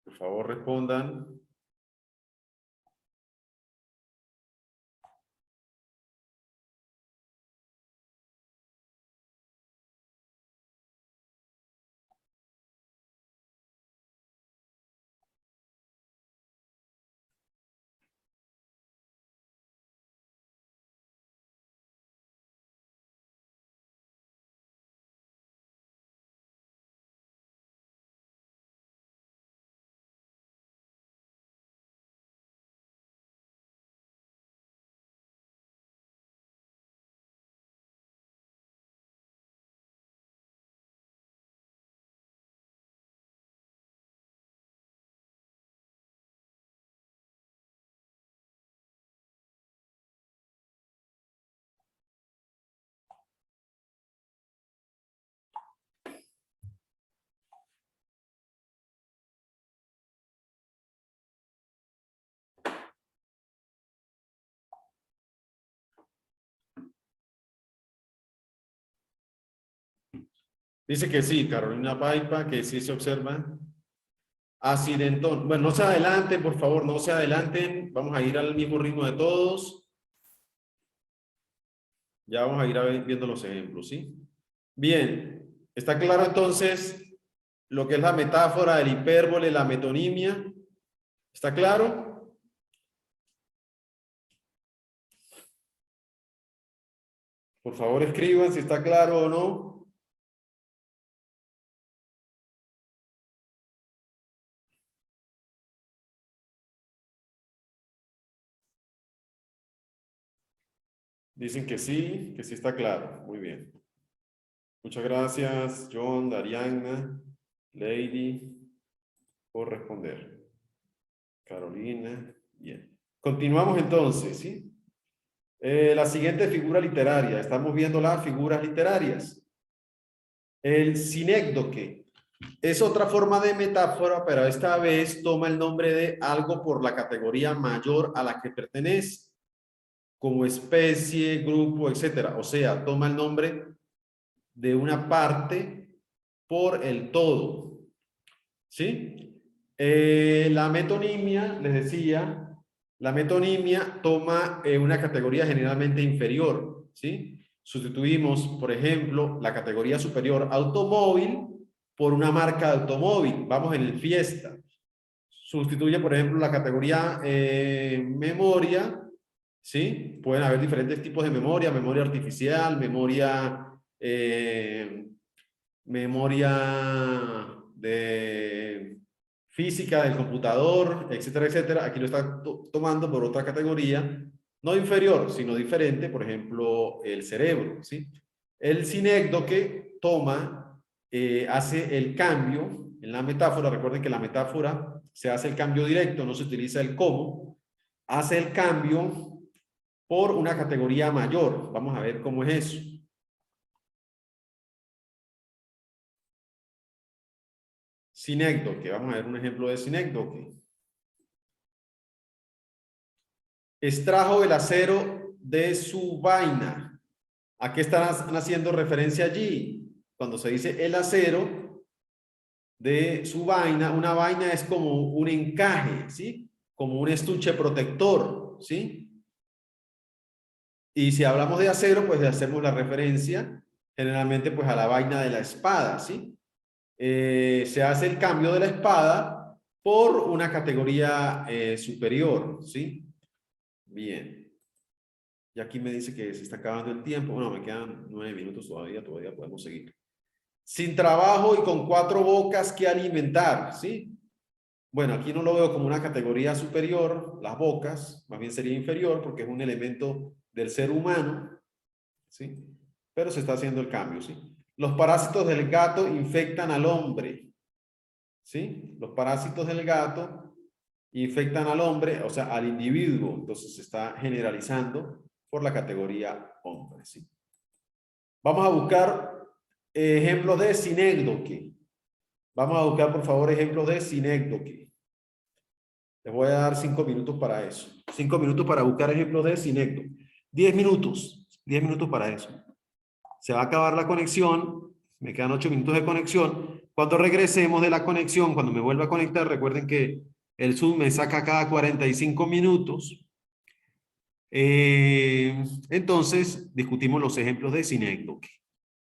Por favor, respondan. Dice que sí, Carolina Paipa, que sí se observa. Acidentón. Bueno, no se adelanten, por favor, no se adelanten. Vamos a ir al mismo ritmo de todos. Ya vamos a ir viendo los ejemplos, ¿sí? Bien, ¿está claro entonces lo que es la metáfora, el hipérbole, la metonimia? ¿Está claro? Por favor, escriban si está claro o no. Dicen que sí está claro. Muy bien. Muchas gracias, John, Dariana, Lady, por responder. Carolina, bien. Continuamos entonces, ¿sí? La siguiente figura literaria. Estamos viendo las figuras literarias. El sinécdoque es otra forma de metáfora, pero esta vez toma el nombre de algo por la categoría mayor a la que pertenece, como especie, grupo, etcétera. O sea, toma el nombre de una parte por el todo. ¿Sí? La metonimia, les decía, la metonimia toma una categoría generalmente inferior. ¿Sí? Sustituimos, por ejemplo, la categoría superior automóvil por una marca de automóvil. Vamos en el Fiesta. Sustituye, por ejemplo, la categoría memoria. ¿Sí? Pueden haber diferentes tipos de memoria, memoria artificial, memoria de física del computador, etcétera, etcétera. Aquí lo está tomando por otra categoría, no inferior, sino diferente, por ejemplo, el cerebro, ¿sí? El sinécdoque toma, hace el cambio en la metáfora. Recuerden que la metáfora se hace el cambio directo, no se utiliza el cómo. Hace el cambio por una categoría mayor. Vamos a ver cómo es eso. Sinécdoque, vamos a ver un ejemplo de sinécdoque. Extrajo el acero de su vaina. ¿A qué están haciendo referencia allí? Cuando se dice el acero de su vaina, una vaina es como un encaje, ¿sí? Como un estuche protector, ¿sí? Y si hablamos de acero, pues le hacemos la referencia generalmente pues a la vaina de la espada, ¿sí? Se hace el cambio de la espada por una categoría superior, ¿sí? Bien. Y aquí me dice que se está acabando el tiempo. Bueno, me quedan 9 minutos todavía, todavía podemos seguir. Sin trabajo y con 4 bocas que alimentar, ¿sí? Bueno, aquí no lo veo como una categoría superior, las bocas, más bien sería inferior porque es un elemento del ser humano, ¿sí? Pero se está haciendo el cambio, ¿sí? Los parásitos del gato infectan al hombre, ¿sí? Los parásitos del gato infectan al hombre, o sea, al individuo. Entonces se está generalizando por la categoría hombre, ¿sí? Vamos a buscar ejemplos de sinécdoque. Vamos a buscar, por favor, ejemplos de sinécdoque. Les voy a dar 5 minutos para eso. 5 minutos para buscar ejemplos de sinécdoque. 10 minutos. 10 minutos para eso. Se va a acabar la conexión. Me quedan 8 minutos de conexión. Cuando regresemos de la conexión, cuando me vuelva a conectar, recuerden que el Zoom me saca cada 45 minutos. Entonces, discutimos los ejemplos de sinécdoque.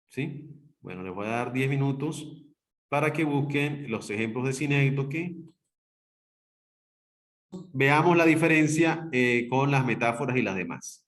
¿Sí? Bueno, les voy a dar 10 minutos para que busquen los ejemplos de sinécdoque. Veamos la diferencia con las metáforas y las demás.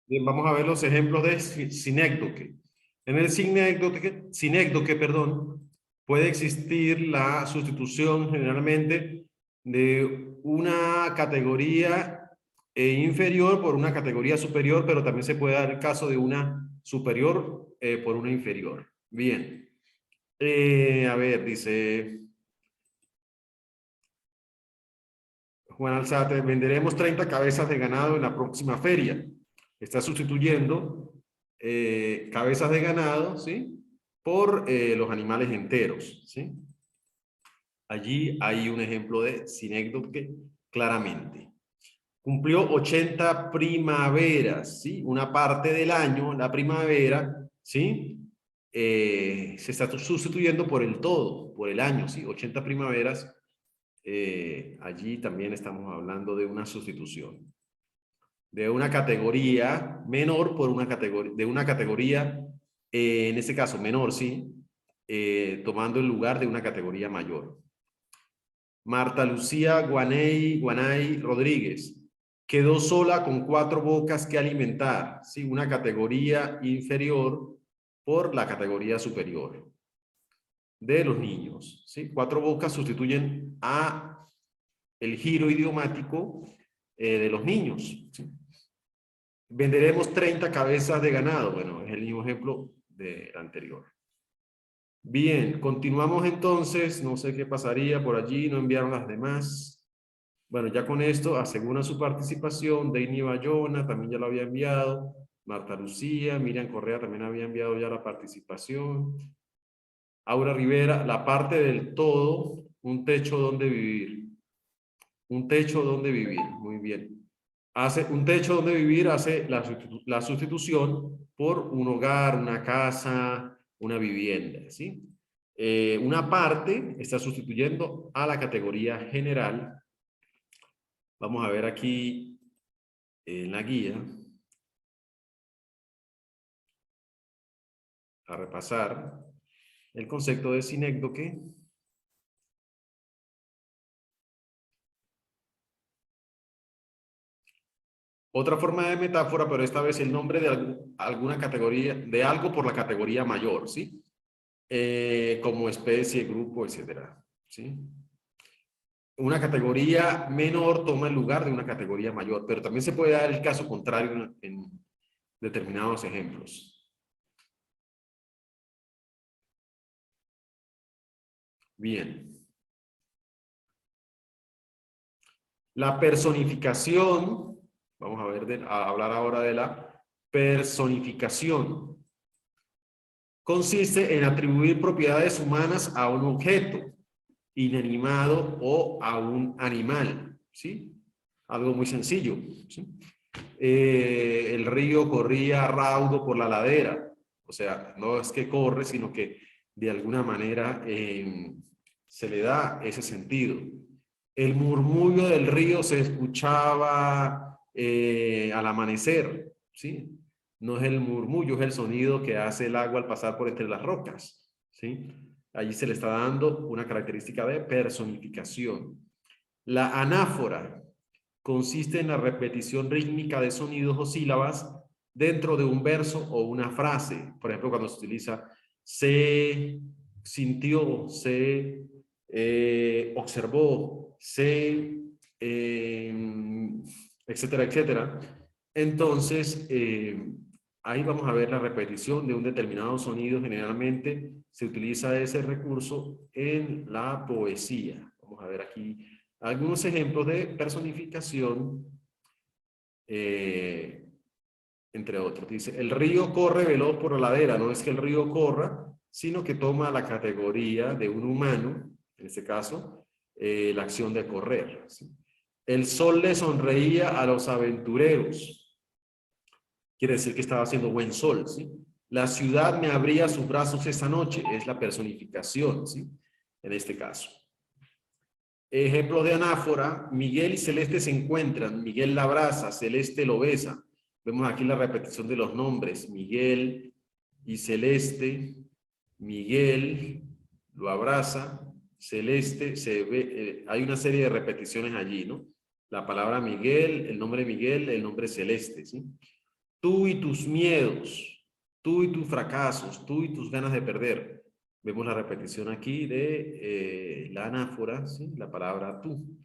Bien, vamos a ver los ejemplos de sinécdoque. En el sinécdoque, perdón, puede existir la sustitución generalmente de una categoría inferior por una categoría superior, pero también se puede dar el caso de una superior por una inferior. Bien. A ver, dice Juan Alzate, venderemos 30 cabezas de ganado en la próxima feria. Está sustituyendo cabezas de ganado, ¿sí? Por los animales enteros, ¿sí? Allí hay un ejemplo de sinécdoque claramente. Cumplió 80 primaveras, ¿sí? Una parte del año, la primavera, ¿sí? Se está sustituyendo por el todo, por el año, ¿sí? 80 primaveras. Allí también estamos hablando de una sustitución. De una categoría menor por una categoría, de una categoría, en este caso menor, ¿sí? Tomando el lugar de una categoría mayor. Marta Lucía Guanay Rodríguez quedó sola con 4 bocas que alimentar, ¿sí? Una categoría inferior por la categoría superior de los niños, ¿sí? 4 bocas sustituyen a el giro idiomático de los niños, ¿sí? Venderemos 30 cabezas de ganado. Bueno, es el mismo ejemplo del anterior. Bien, continuamos entonces. No sé qué pasaría por allí. No enviaron las demás. Bueno, ya con esto aseguran su participación. Deini Bayona también ya lo había enviado. Marta Lucía, Miriam Correa también había enviado ya la participación. Aura Rivera, la parte del todo, un techo donde vivir. Un techo donde vivir. Muy bien. Hace un techo donde vivir, hace la sustitución por un hogar, una casa, una vivienda, ¿sí? Una parte está sustituyendo a la categoría general. Vamos a ver aquí en la guía, a repasar el concepto de sinécdoque. Otra forma de metáfora, pero esta vez el nombre de alguna categoría, de algo por la categoría mayor, ¿sí? Como especie, grupo, etcétera, ¿sí? Una categoría menor toma el lugar de una categoría mayor, pero también se puede dar el caso contrario en determinados ejemplos. Bien. La personificación, vamos a ver, a hablar ahora de la personificación. Consiste en atribuir propiedades humanas a un objeto inanimado o a un animal, ¿sí? Algo muy sencillo, ¿sí? El río corría raudo por la ladera, o sea, no es que corre, sino que de alguna manera se le da ese sentido. El murmullo del río se escuchaba al amanecer, ¿sí? No es el murmullo, es el sonido que hace el agua al pasar por entre las rocas, ¿sí? Allí se le está dando una característica de personificación. La anáfora consiste en la repetición rítmica de sonidos o sílabas dentro de un verso o una frase. Por ejemplo, cuando se utiliza se sintió, se observó, se etcétera, etcétera. Entonces, ahí vamos a ver la repetición de un determinado sonido. Generalmente se utiliza ese recurso en la poesía. Vamos a ver aquí algunos ejemplos de personificación, entre otros. Dice, el río corre veloz por la ladera. No es que el río corra, sino que toma la categoría de un humano, en este caso, la acción de correr, ¿sí? El sol le sonreía a los aventureros. Quiere decir que estaba haciendo buen sol, ¿sí? La ciudad me abría sus brazos esta noche. Es la personificación, ¿sí? En este caso. Ejemplos de anáfora: Miguel y Celeste se encuentran, Miguel la abraza, Celeste lo besa. Vemos aquí la repetición de los nombres, Miguel y Celeste. Miguel lo abraza, Celeste se ve, hay una serie de repeticiones allí, ¿no? La palabra Miguel, el nombre Miguel, el nombre Celeste, ¿sí? tú y tus miedos, tú y tus fracasos, tú y tus ganas de perder. Vemos la repetición aquí de la anáfora, ¿sí? La palabra tú.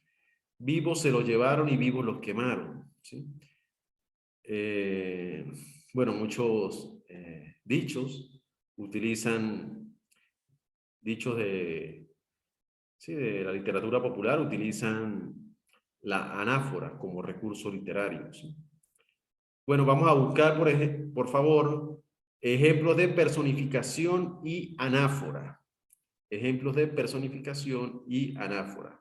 Vivos se los llevaron y vivos los quemaron, ¿sí? Eh, bueno, muchos dichos utilizan, dichos de, sí, de la literatura popular, utilizan la anáfora como recurso literario, ¿sí? Bueno, vamos a buscar, por favor, ejemplos de personificación y anáfora. Ejemplos de personificación y anáfora.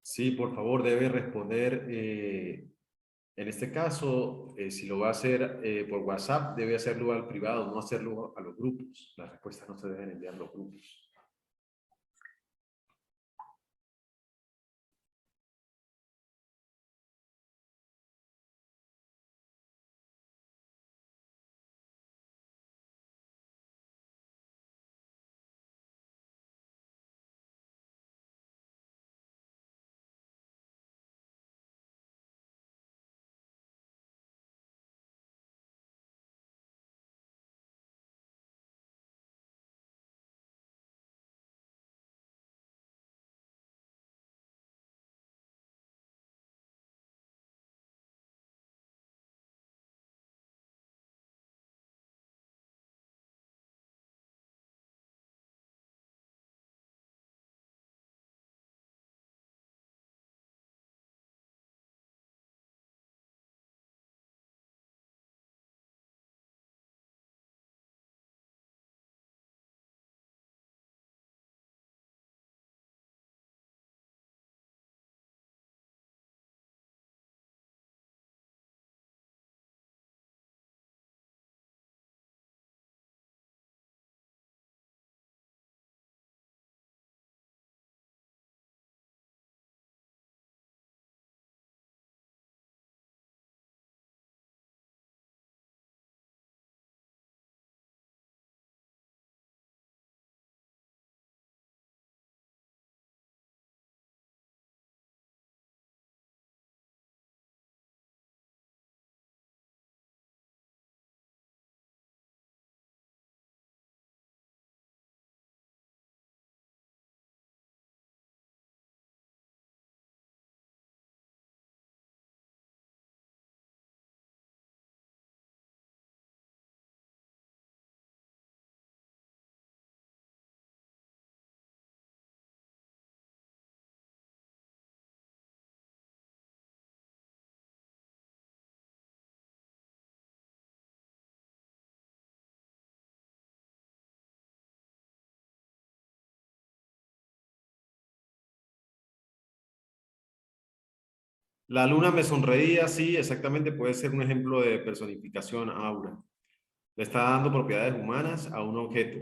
Sí, por favor, debe responder. En este caso, si lo va a hacer por WhatsApp, debe hacerlo al privado, no hacerlo a los grupos. Las respuestas no se deben enviar a los grupos. La luna me sonreía, sí, exactamente, puede ser un ejemplo de personificación, Aura. Le está dando propiedades humanas a un objeto.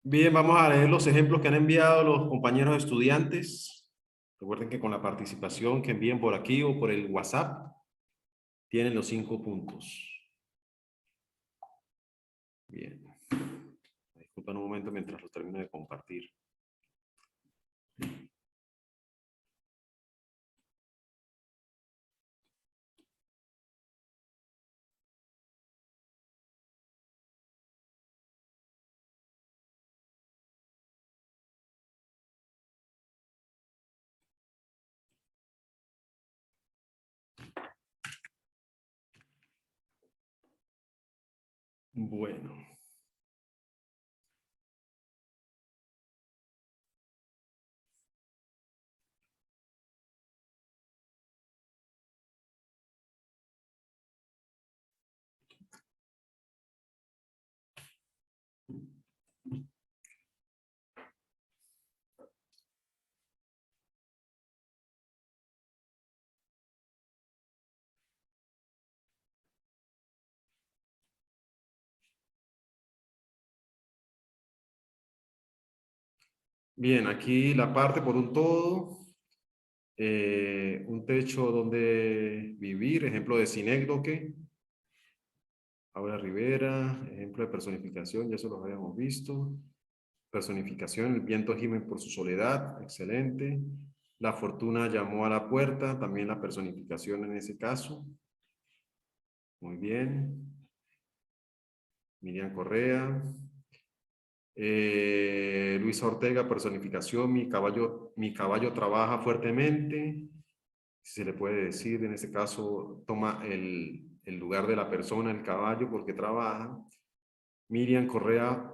Bien, vamos a leer los ejemplos que han enviado los compañeros estudiantes. Recuerden que con la participación que envíen por aquí o por el WhatsApp, tienen los 5 puntos. Bien. Disculpen un momento mientras los termino de compartir. Bueno. Bien, aquí la parte por un todo. Un techo donde vivir, ejemplo de sinécdoque. Aura Rivera, ejemplo de personificación, ya eso lo habíamos visto. Personificación, el viento gime por su soledad, excelente. La fortuna llamó a la puerta, también la personificación en ese caso. Muy bien. Miriam Correa. Luisa Ortega, personificación, mi caballo trabaja fuertemente. Si se le puede decir, en este caso, toma el lugar de la persona, el caballo, porque trabaja. Miriam Correa,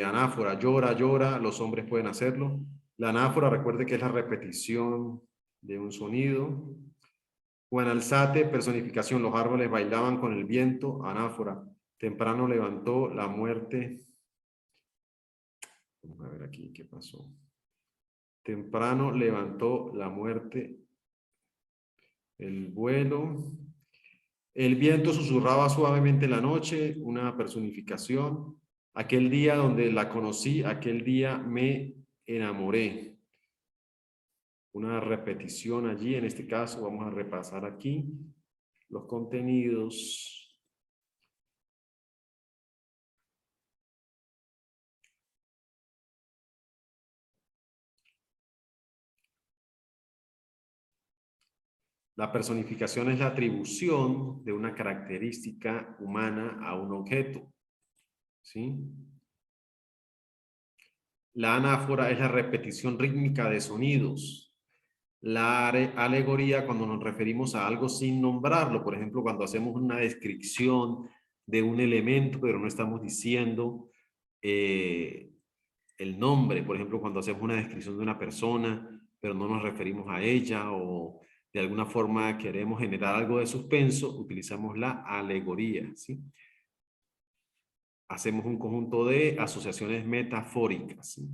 anáfora, llora, llora, los hombres pueden hacerlo. La anáfora, recuerde que es la repetición de un sonido. Juan Alzate, personificación, los árboles bailaban con el viento, anáfora. Temprano levantó la muerte. Vamos a ver aquí qué pasó. Temprano levantó la muerte, el vuelo. El viento susurraba suavemente en la noche, una personificación. Aquel día donde la conocí, aquel día me enamoré. Una repetición allí, en este caso vamos a repasar aquí los contenidos. La personificación es la atribución de una característica humana a un objeto, ¿sí? La anáfora es la repetición rítmica de sonidos. La alegoría cuando nos referimos a algo sin nombrarlo, por ejemplo, cuando hacemos una descripción de un elemento, pero no estamos diciendo el nombre, por ejemplo, cuando hacemos una descripción de una persona, pero no nos referimos a ella o de alguna forma queremos generar algo de suspenso, utilizamos la alegoría, ¿sí? Hacemos un conjunto de asociaciones metafóricas, ¿sí?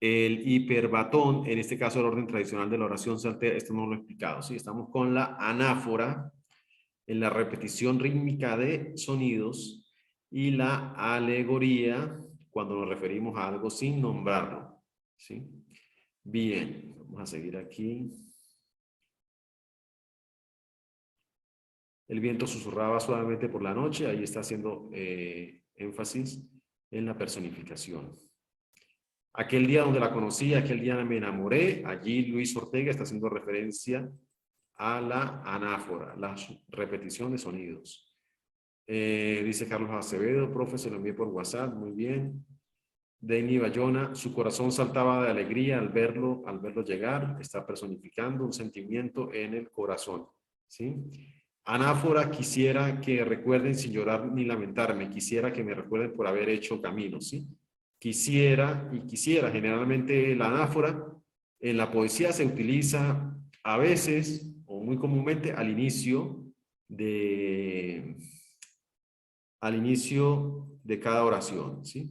El hiperbatón, en este caso el orden tradicional de la oración se altera, esto no lo he explicado, ¿sí? Estamos con la anáfora, en la repetición rítmica de sonidos, y la alegoría, cuando nos referimos a algo sin nombrarlo, ¿sí? Bien, vamos a seguir aquí. El viento susurraba suavemente por la noche, ahí está haciendo énfasis en la personificación. Aquel día donde la conocí, aquel día me enamoré, allí Luis Ortega está haciendo referencia a la anáfora, la repetición de sonidos. Dice Carlos Acevedo, profe, se lo envié por WhatsApp, muy bien. Denny Bayona, su corazón saltaba de alegría al verlo llegar, está personificando un sentimiento en el corazón, ¿sí? Anáfora, quisiera que recuerden sin llorar ni lamentarme, quisiera que me recuerden por haber hecho camino, ¿sí? Quisiera y quisiera, generalmente la anáfora en la poesía se utiliza a veces o muy comúnmente al inicio de cada oración, ¿sí?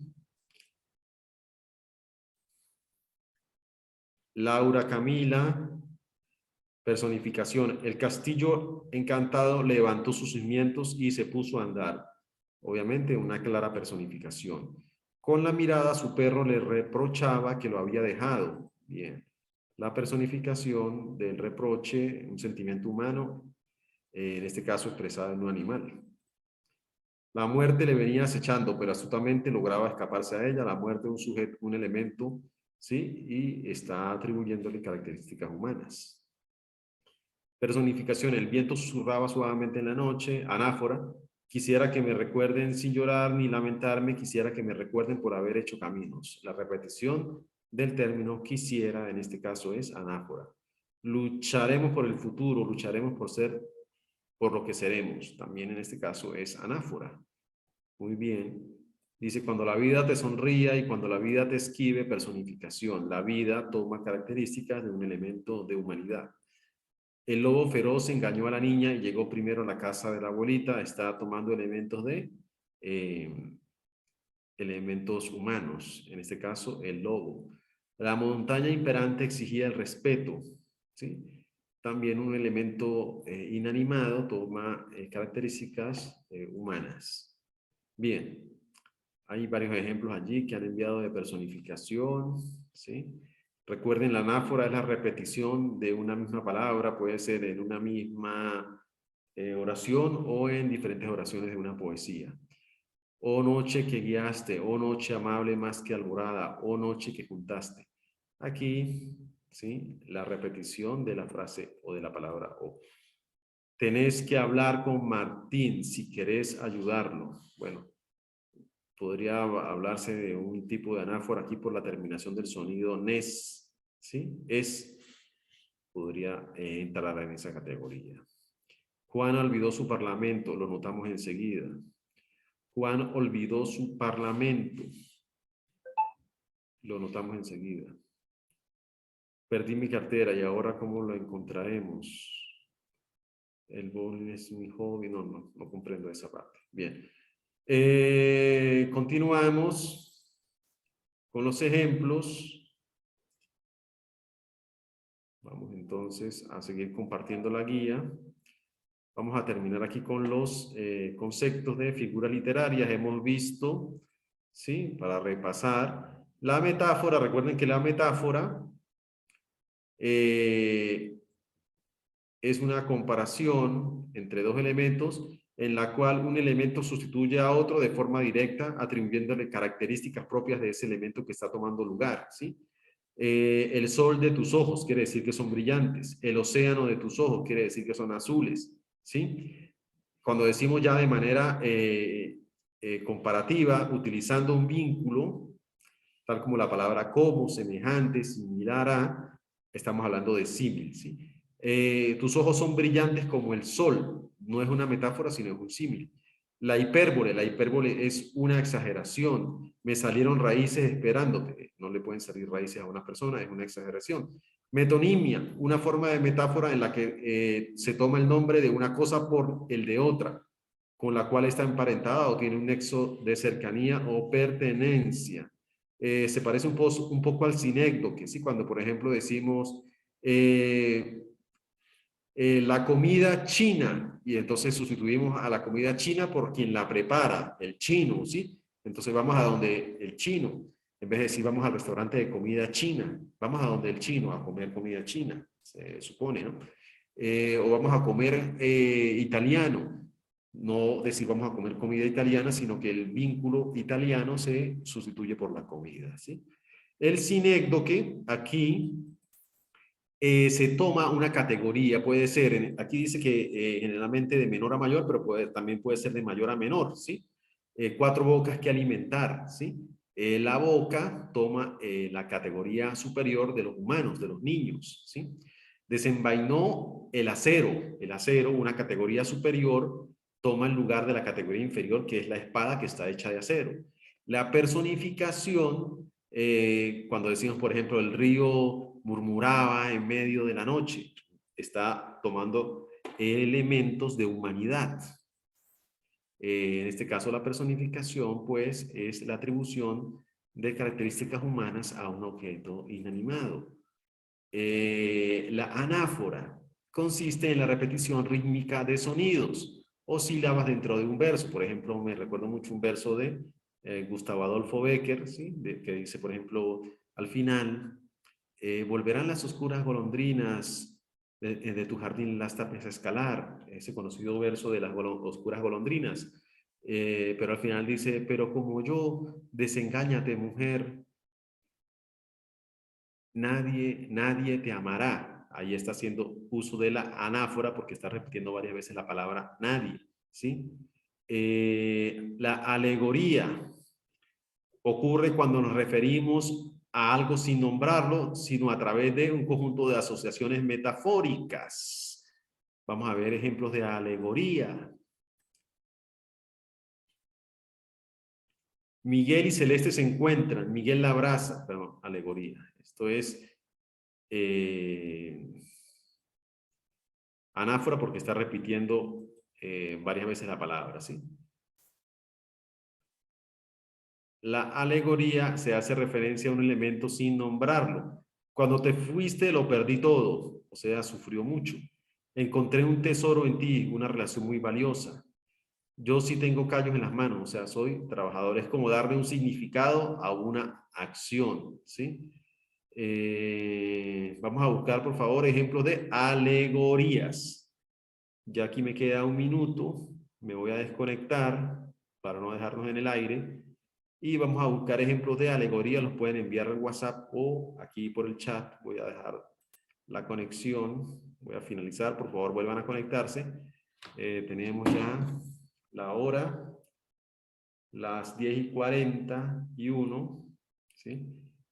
Laura Camila, personificación. El castillo encantado levantó sus cimientos y se puso a andar. Obviamente una clara personificación. Con la mirada su perro le reprochaba que lo había dejado. Bien. La personificación del reproche, un sentimiento humano, en este caso expresado en un animal. La muerte le venía acechando, pero astutamente lograba escaparse a ella. La muerte es un sujeto, un elemento, ¿sí? Y está atribuyéndole características humanas. Personificación, el viento susurraba suavemente en la noche. Anáfora, quisiera que me recuerden sin llorar ni lamentarme, quisiera que me recuerden por haber hecho caminos. La repetición del término quisiera, en este caso, es anáfora. Lucharemos por el futuro, lucharemos por ser, por lo que seremos. También en este caso es anáfora. Muy bien. Dice, cuando la vida te sonría y cuando la vida te esquive, personificación. La vida toma características de un elemento de humanidad. El lobo feroz engañó a la niña y llegó primero a la casa de la abuelita. Está tomando elementos de elementos humanos. En este caso, el lobo. La montaña imperante exigía el respeto. ¿Sí? También un elemento inanimado toma características humanas. Bien, hay varios ejemplos allí que han enviado de personificación, ¿sí? Recuerden, la anáfora es la repetición de una misma palabra, puede ser en una misma oración o en diferentes oraciones de una poesía. Oh noche que guiaste, oh noche amable más que alborada, oh noche que juntaste. Aquí, ¿sí? La repetición de la frase o de la palabra o. Tenés que hablar con Martín si querés ayudarlo. Bueno, podría hablarse de un tipo de anáfora aquí por la terminación del sonido nes, ¿sí? Podría entrar en esa categoría. Juan olvidó su parlamento, lo notamos enseguida. Juan olvidó su parlamento, lo notamos enseguida. Perdí mi cartera y ahora ¿cómo lo encontraremos? El bowling es mi hobby, no comprendo esa parte. Bien. Continuamos con los ejemplos. Vamos entonces a seguir compartiendo la guía. Vamos a terminar aquí con los conceptos de figuras literarias. Hemos visto, ¿sí? Para repasar, la metáfora. Recuerden que la metáfora es una comparación entre dos elementos en la cual un elemento sustituye a otro de forma directa, atribuyéndole características propias de ese elemento que está tomando lugar, ¿sí? El sol de tus ojos quiere decir que son brillantes. El océano de tus ojos quiere decir que son azules, ¿sí? Cuando decimos ya de manera comparativa, utilizando un vínculo, tal como la palabra como, semejante, similar a, estamos hablando de símil, ¿sí? Tus ojos son brillantes como el sol. No es una metáfora, sino es un símil. La hipérbole es una exageración. Me salieron raíces esperándote. No le pueden salir raíces a una persona, es una exageración. Metonimia, una forma de metáfora en la que se toma el nombre de una cosa por el de otra, con la cual está emparentada o tiene un nexo de cercanía o pertenencia. Se parece un poco al sinécdoque, ¿sí? Cuando, por ejemplo, decimos la comida china, y entonces sustituimos a la comida china por quien la prepara, el chino, ¿sí? Entonces vamos a donde el chino, en vez de decir vamos al restaurante de comida china, vamos a donde el chino a comer comida china, se supone, ¿no? O vamos a comer italiano, no decir vamos a comer comida italiana, sino que el vínculo italiano se sustituye por la comida, ¿sí? El sinécdoque aquí se toma una categoría, puede ser, aquí dice que generalmente de menor a mayor, pero también puede ser de mayor a menor, ¿sí? 4 bocas que alimentar, ¿sí? La boca toma la categoría superior de los humanos, de los niños, ¿sí? Desenvainó el acero, una categoría superior, toma el lugar de la categoría inferior, que es la espada que está hecha de acero. La personificación, cuando decimos, por ejemplo, el río murmuraba en medio de la noche, está tomando elementos de humanidad. En este caso, la personificación, pues, es la atribución de características humanas a un objeto inanimado. La anáfora consiste en la repetición rítmica de sonidos o sílabas dentro de un verso. Por ejemplo, me recuerdo mucho un verso de Gustavo Adolfo Bécquer, ¿sí? Que dice, por ejemplo, al final, volverán las oscuras golondrinas de tu jardín las tardes a escalar, ese conocido verso de las oscuras golondrinas. Pero al final dice, pero como yo, desengáñate, mujer, nadie te amará. Ahí está haciendo uso de la anáfora porque está repitiendo varias veces la palabra nadie, ¿sí? La alegoría ocurre cuando nos referimos a algo sin nombrarlo, sino a través de un conjunto de asociaciones metafóricas. Vamos a ver ejemplos de alegoría. Miguel y Celeste se encuentran, Miguel la abraza, perdón, alegoría. Esto es anáfora porque está repitiendo varias veces la palabra, ¿sí? La alegoría se hace referencia a un elemento sin nombrarlo. Cuando te fuiste lo perdí todo, o sea, sufrió mucho. Encontré un tesoro en ti, una relación muy valiosa. Yo sí tengo callos en las manos, o sea, soy trabajador. Es como darle un significado a una acción, ¿sí? Vamos a buscar, por favor, ejemplos de alegorías. Ya aquí me queda un minuto, me voy a desconectar para no dejarnos en el aire y vamos a buscar ejemplos de alegoría, los pueden enviar al WhatsApp o aquí por el chat. Voy a dejar la conexión, voy a finalizar, por favor vuelvan a conectarse. Tenemos ya la hora, las 10:41, ¿sí?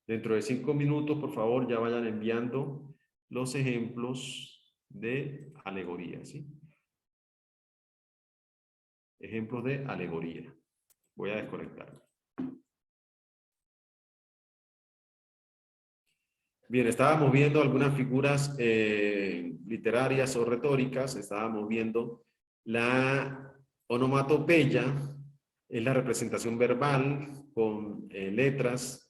Dentro de 5 minutos, por favor, ya vayan enviando los ejemplos de alegoría, ¿sí? Ejemplos de alegoría. Voy a desconectar. Bien, estábamos viendo algunas figuras literarias o retóricas. Estábamos viendo la onomatopeya, es la representación verbal con letras,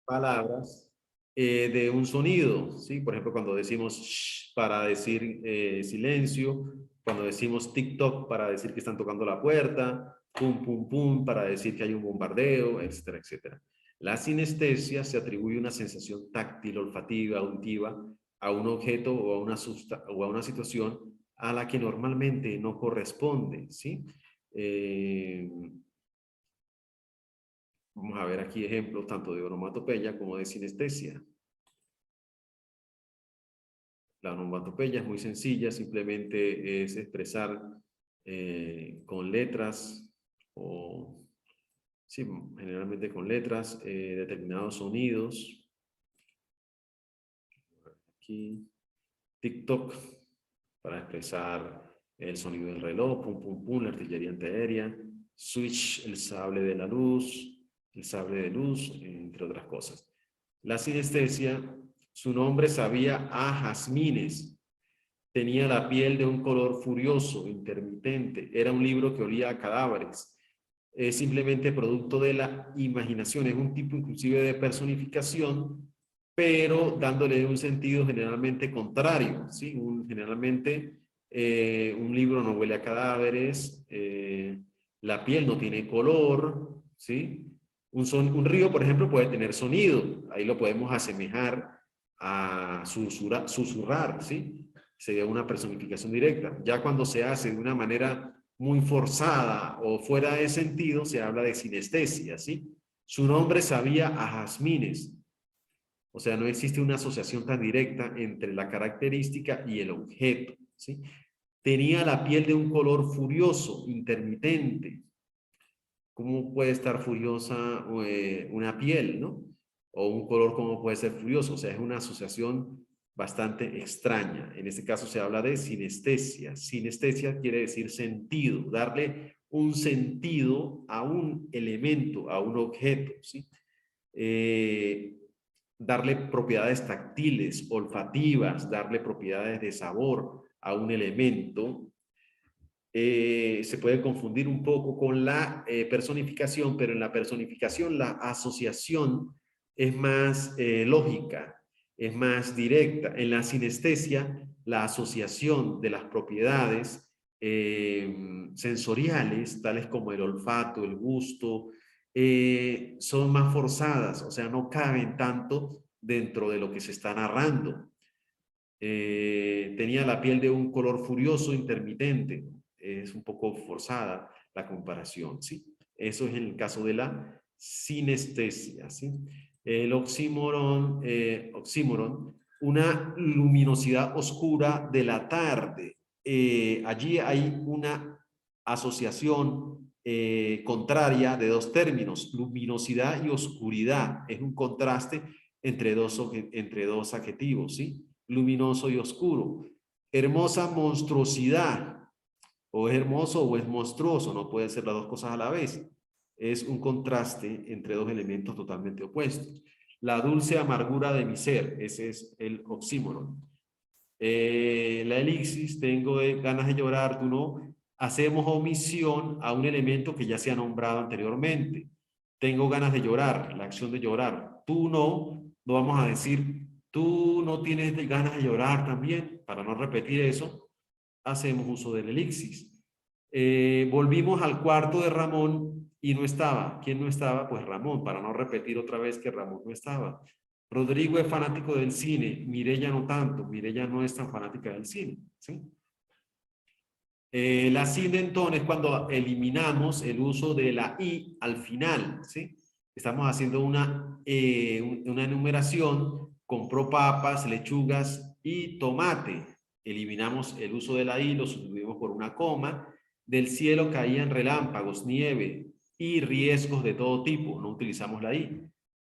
palabras de un sonido, ¿sí? Por ejemplo, cuando decimos shh para decir silencio, cuando decimos TikTok para decir que están tocando la puerta, pum, pum, pum para decir que hay un bombardeo, etcétera, etcétera. La sinestesia se atribuye una sensación táctil, olfativa, auditiva a un objeto o a una situación a la que normalmente no corresponde, ¿sí? Vamos a ver aquí ejemplos tanto de onomatopeya como de sinestesia. La onomatopeya es muy sencilla, simplemente es expresar con letras o, sí, generalmente con letras determinados sonidos. Aquí, TikTok, para expresar el sonido del reloj, pum, pum, pum, la artillería antiaérea, switch, el sable de la luz, el sable de luz, entre otras cosas. La sinestesia, su nombre sabía a jazmines, tenía la piel de un color furioso, intermitente, era un libro que olía a cadáveres, es simplemente producto de la imaginación, es un tipo inclusive de personificación, pero dándole un sentido generalmente contrario, ¿sí? Generalmente un libro no huele a cadáveres, la piel no tiene color, ¿sí? Un río, por ejemplo, puede tener sonido, ahí lo podemos asemejar a susurrar, ¿sí? Sería una personificación directa. Ya cuando se hace de una manera muy forzada o fuera de sentido, se habla de sinestesia, ¿sí? Su nombre sabía a jazmines. O sea, no existe una asociación tan directa entre la característica y el objeto, ¿sí? Tenía la piel de un color furioso, intermitente. ¿Cómo puede estar furiosa una piel, no? O un color, ¿cómo puede ser furioso? O sea, es una asociación bastante extraña. En este caso se habla de sinestesia. Sinestesia quiere decir sentido, darle un sentido a un elemento, a un objeto, ¿sí? Darle propiedades táctiles, olfativas, darle propiedades de sabor a un elemento. Se puede confundir un poco con la personificación, pero en la personificación la asociación es más lógica, es más directa. En la sinestesia, la asociación de las propiedades sensoriales, tales como el olfato, el gusto, son más forzadas, o sea, no caben tanto dentro de lo que se está narrando. Tenía la piel de un color furioso intermitente. Es un poco forzada la comparación, ¿sí? Eso es en el caso de la sinestesia, ¿sí? El oxímoron, una luminosidad oscura de la tarde. Allí hay una asociación contraria de dos términos, luminosidad y oscuridad. Es un contraste entre dos adjetivos, ¿sí? Luminoso y oscuro. Hermosa monstruosidad, o es hermoso o es monstruoso, no pueden ser las dos cosas a la vez. Es un contraste entre dos elementos totalmente opuestos. La dulce amargura de mi ser, ese es el oxímoron. La elixis, tengo ganas de llorar, tú no. Hacemos omisión a un elemento que ya se ha nombrado anteriormente. Tengo ganas de llorar, la acción de llorar. Tú no, no vamos a decir, tú no tienes ganas de llorar también. Para no repetir eso, hacemos uso del elixis. Volvimos al cuarto de Ramón y no estaba. ¿Quién no estaba? Pues Ramón, para no repetir otra vez que Ramón no estaba. Rodrigo es fanático del cine, Mireya no tanto, Mireya no es tan fanática del cine, ¿sí? La sindentón es cuando eliminamos el uso de la i al final, ¿sí? Estamos haciendo una enumeración, compró papas, lechugas y tomate. Eliminamos el uso de la i, lo sustituimos por una coma. Del cielo caían relámpagos, nieve y riesgos de todo tipo, no utilizamos la i.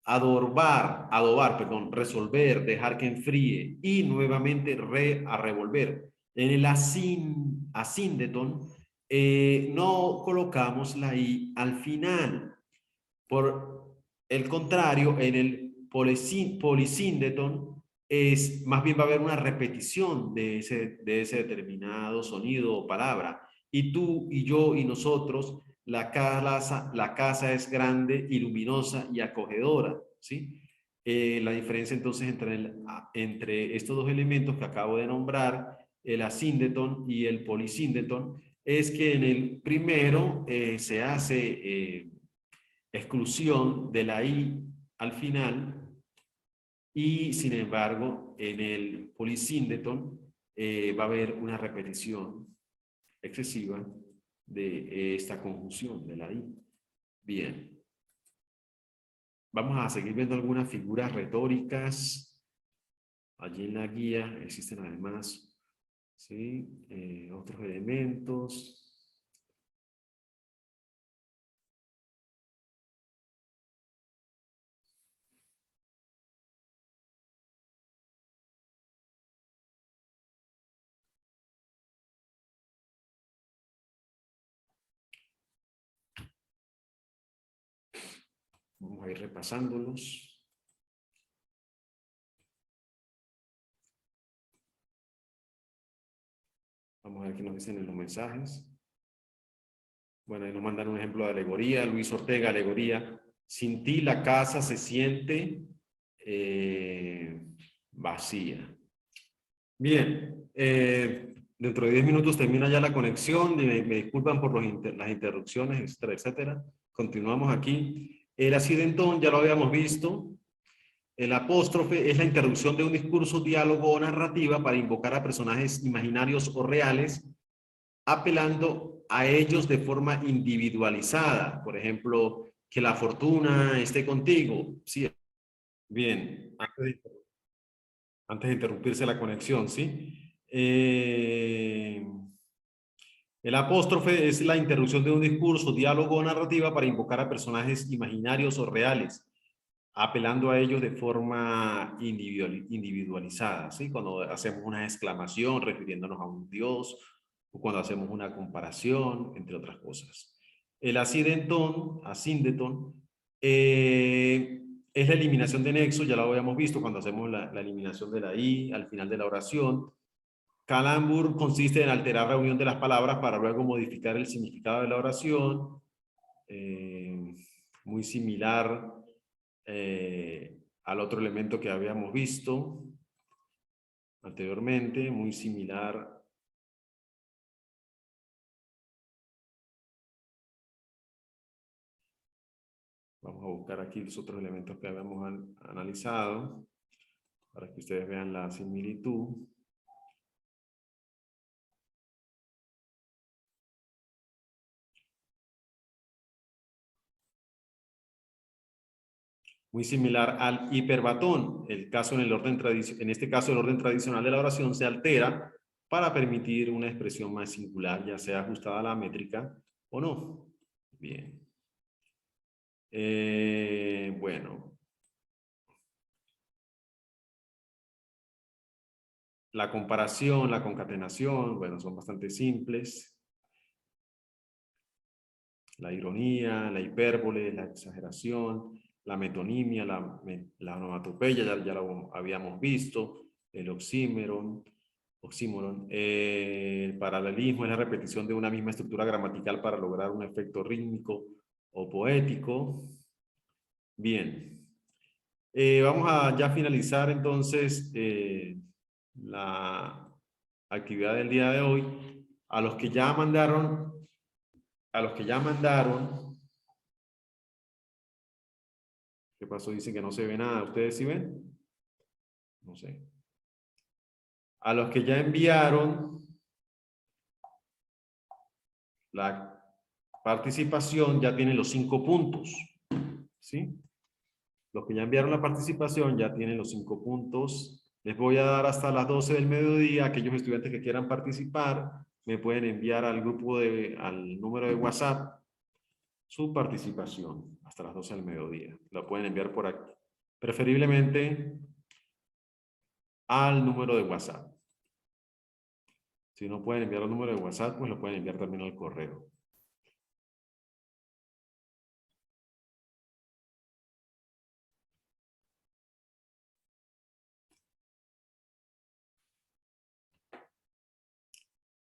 Adobar, perdón, resolver, dejar que enfríe y nuevamente a revolver. En el asíndeton no colocamos la i al final. Por el contrario, en el polisíndeton más bien va a haber una repetición de ese determinado sonido o palabra. Y tú y yo y nosotros, la casa es grande y luminosa y acogedora, ¿sí? La diferencia entonces entre estos dos elementos que acabo de nombrar, el asíndeton y el polisíndeton, es que en el primero se hace exclusión de la i al final y sin embargo en el polisíndeton va a haber una repetición excesiva de esta conjunción de la i. Bien, vamos a seguir viendo algunas figuras retóricas. Allí en la guía existen además, ¿sí? Otros elementos. Vamos a ir repasándolos. Vamos a ver qué nos dicen en los mensajes. Bueno, ahí nos mandan un ejemplo de alegoría. Luis Ortega, alegoría. Sin ti la casa se siente vacía. Bien, dentro de 10 minutos termina ya la conexión. Me disculpan por las interrupciones, etcétera, etcétera. Continuamos aquí. El acidentón ya lo habíamos visto. El apóstrofe es la interrupción de un discurso, diálogo o narrativa para invocar a personajes imaginarios o reales, apelando a ellos de forma individualizada. Por ejemplo, que la fortuna esté contigo. Sí. Bien, antes de interrumpirse la conexión, ¿sí? El apóstrofe es la interrupción de un discurso, diálogo o narrativa para invocar a personajes imaginarios o reales, apelando a ellos de forma individualizada, ¿sí? Cuando hacemos una exclamación refiriéndonos a un dios, o cuando hacemos una comparación, entre otras cosas. El asíndeton, es la eliminación de nexo, ya lo habíamos visto cuando hacemos la eliminación de la i al final de la oración. Calambur consiste en alterar la unión de las palabras para luego modificar el significado de la oración. Muy similar al otro elemento que habíamos visto anteriormente, muy similar. a buscar aquí los otros elementos que habíamos analizado para que ustedes vean la similitud. Muy similar al hiperbatón. En este caso, el orden tradicional de la oración se altera para permitir una expresión más singular, ya sea ajustada a la métrica o no. Bien. Bueno. La comparación, la concatenación, bueno, son bastante simples. La ironía, la hipérbole, la exageración, la metonimia, la onomatopeya, ya lo habíamos visto, el oxímoron, el paralelismo es la repetición de una misma estructura gramatical para lograr un efecto rítmico o poético. Bien. Vamos a ya finalizar entonces la actividad del día de hoy. A los que ya mandaron, ¿qué pasó? Dicen que no se ve nada. ¿Ustedes sí ven? No sé. A los que ya enviaron la participación ya tienen los 5 puntos. ¿Sí? Los que ya enviaron la participación ya tienen los 5 puntos. Les voy a dar hasta las 12 del mediodía. Aquellos estudiantes que quieran participar me pueden enviar al al número de WhatsApp su participación hasta las 12 del mediodía. La pueden enviar por aquí. Preferiblemente al número de WhatsApp. Si no pueden enviar al número de WhatsApp, pues lo pueden enviar también al correo.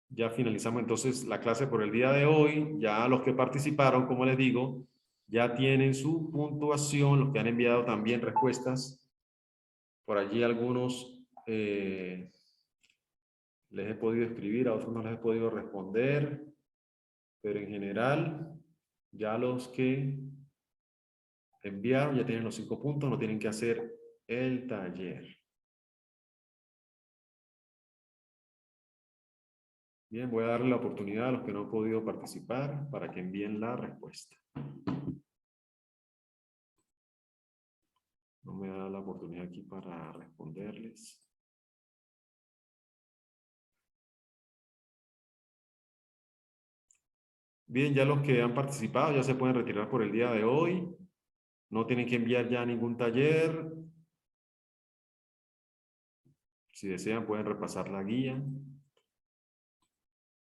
Ya finalizamos entonces la clase por el día de hoy. Ya los que participaron, como les digo, ya tienen su puntuación. Los que han enviado también respuestas. Por allí algunos les he podido escribir, a otros no les he podido responder. Pero en general, ya los que enviaron ya tienen los 5 puntos, no tienen que hacer el taller. Bien, voy a darle la oportunidad a los que no han podido participar para que envíen la respuesta. No me da la oportunidad aquí para responderles. Bien, ya los que han participado ya se pueden retirar por el día de hoy. No tienen que enviar ya ningún taller. Si desean pueden repasar la guía.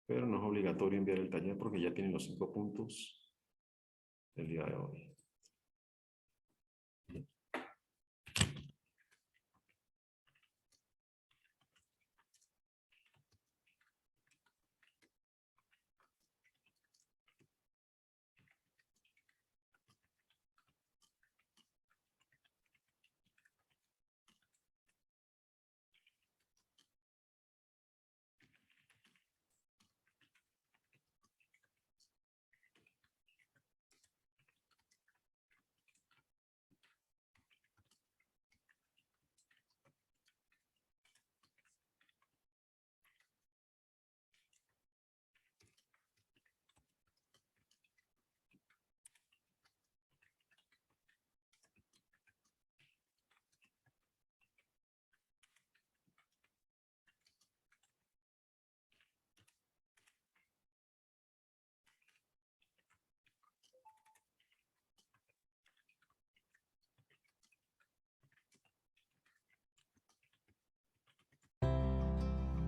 Pero no es obligatorio enviar el taller porque ya tienen los 5 puntos del día de hoy.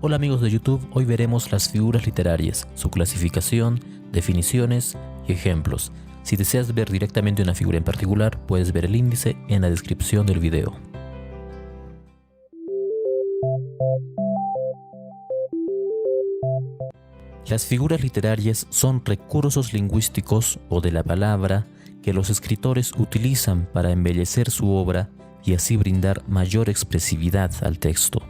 Hola amigos de YouTube, hoy veremos las figuras literarias, su clasificación, definiciones y ejemplos. Si deseas ver directamente una figura en particular, puedes ver el índice en la descripción del video. Las figuras literarias son recursos lingüísticos o de la palabra que los escritores utilizan para embellecer su obra y así brindar mayor expresividad al texto.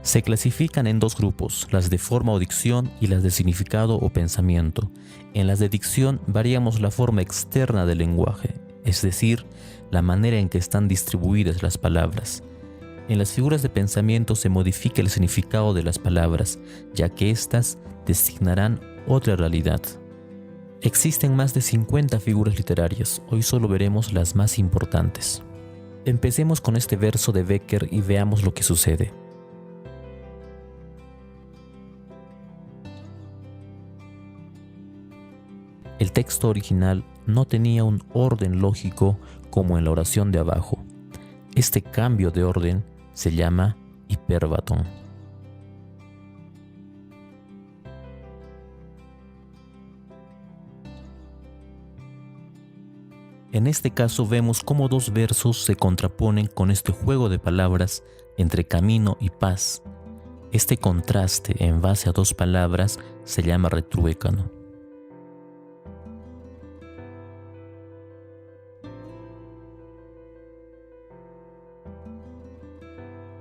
Se clasifican en 2 grupos, las de forma o dicción y las de significado o pensamiento. En las de dicción variamos la forma externa del lenguaje, es decir, la manera en que están distribuidas las palabras. En las figuras de pensamiento se modifica el significado de las palabras, ya que éstas designarán otra realidad. Existen más de 50 figuras literarias, hoy solo veremos las más importantes. Empecemos con este verso de Becker y veamos lo que sucede. El texto original no tenía un orden lógico como en la oración de abajo. Este cambio de orden se llama hipérbaton. En este caso vemos cómo dos versos se contraponen con este juego de palabras entre camino y paz. Este contraste en base a dos palabras se llama retruécano.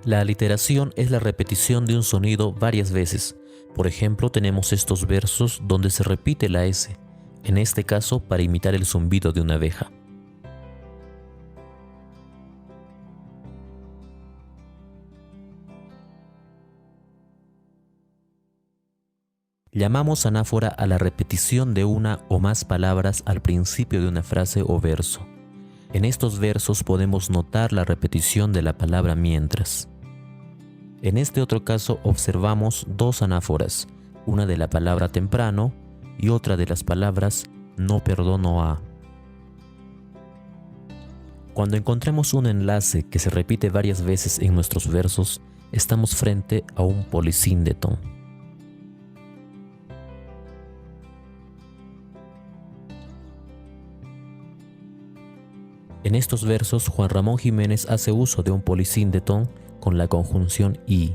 La aliteración es la repetición de un sonido varias veces. Por ejemplo, tenemos estos versos donde se repite la S, en este caso para imitar el zumbido de una abeja. Llamamos anáfora a la repetición de una o más palabras al principio de una frase o verso. En estos versos podemos notar la repetición de la palabra mientras. En este otro caso observamos dos anáforas, una de la palabra temprano y otra de las palabras no perdono a. Cuando encontremos un enlace que se repite varias veces en nuestros versos, estamos frente a un polisíndeton. En estos versos, Juan Ramón Jiménez hace uso de un polisíndeton con la conjunción y.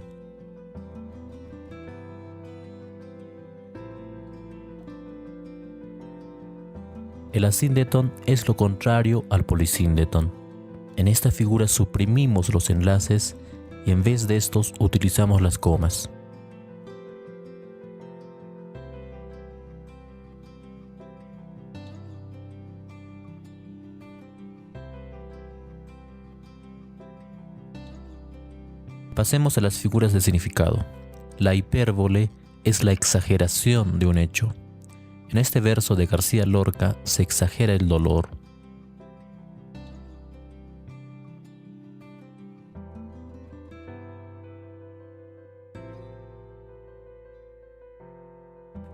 El asíndeton es lo contrario al polisíndeton. En esta figura suprimimos los enlaces y en vez de estos utilizamos las comas. Pasemos a las figuras de significado. La hipérbole es la exageración de un hecho. En este verso de García Lorca se exagera el dolor.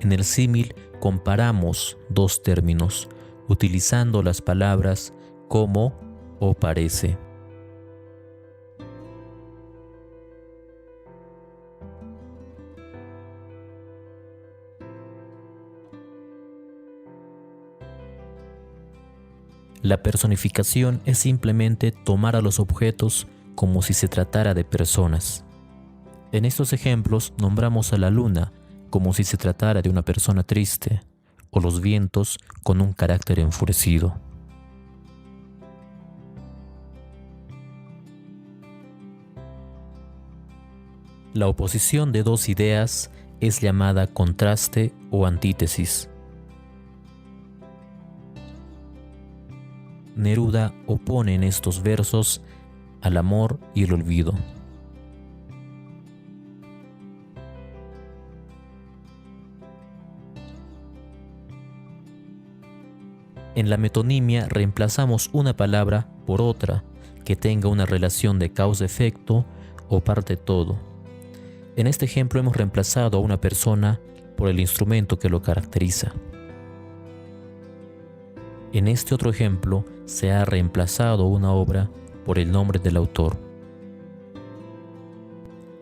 En el símil comparamos dos términos, utilizando las palabras como o parece. La personificación es simplemente tomar a los objetos como si se tratara de personas. En estos ejemplos nombramos a la luna como si se tratara de una persona triste, o los vientos con un carácter enfurecido. La oposición de dos ideas es llamada contraste o antítesis. Neruda opone en estos versos al amor y el olvido. En la metonimia reemplazamos una palabra por otra que tenga una relación de causa-efecto o parte-todo. En este ejemplo hemos reemplazado a una persona por el instrumento que lo caracteriza. En este otro ejemplo se ha reemplazado una obra por el nombre del autor.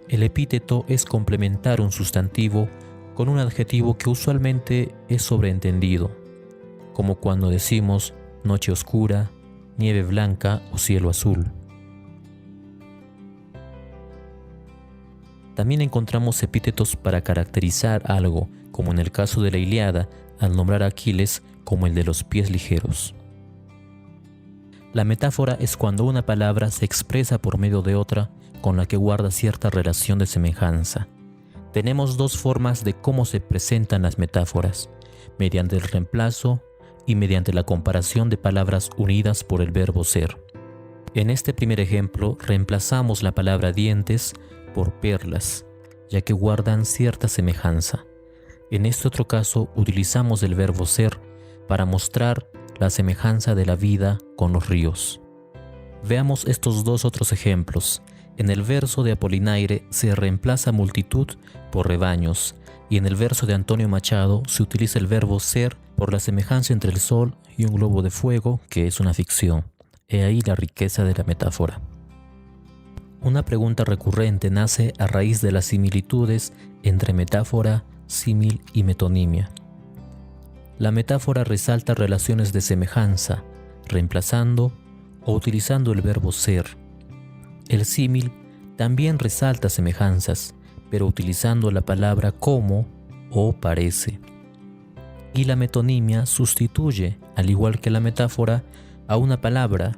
El epíteto es complementar un sustantivo con un adjetivo que usualmente es sobreentendido, como cuando decimos noche oscura, nieve blanca o cielo azul. También encontramos epítetos para caracterizar algo, como en el caso de la Ilíada, al nombrar a Aquiles como el de los pies ligeros. La metáfora es cuando una palabra se expresa por medio de otra con la que guarda cierta relación de semejanza. Tenemos dos formas de cómo se presentan las metáforas, mediante el reemplazo y mediante la comparación de palabras unidas por el verbo ser. En este primer ejemplo, reemplazamos la palabra dientes por perlas, ya que guardan cierta semejanza. En este otro caso, utilizamos el verbo ser para mostrar la semejanza de la vida con los ríos. Veamos estos dos otros ejemplos. En el verso de Apolinaire se reemplaza multitud por rebaños, y en el verso de Antonio Machado se utiliza el verbo ser por la semejanza entre el sol y un globo de fuego, que es una ficción. He ahí la riqueza de la metáfora. Una pregunta recurrente nace a raíz de las similitudes entre metáfora, símil y metonimia. La metáfora resalta relaciones de semejanza, reemplazando o utilizando el verbo ser. El símil también resalta semejanzas, pero utilizando la palabra como o parece. Y la metonimia sustituye, al igual que la metáfora, a una palabra,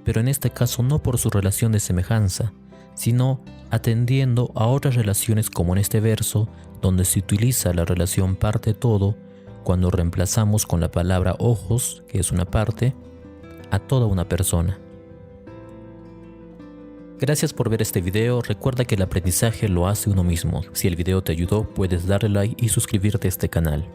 pero en este caso no por su relación de semejanza, sino atendiendo a otras relaciones, como en este verso, donde se utiliza la relación parte-todo cuando reemplazamos con la palabra ojos, que es una parte, a toda una persona. Gracias por ver este video. Recuerda que el aprendizaje lo hace uno mismo. Si el video te ayudó, puedes darle like y suscribirte a este canal.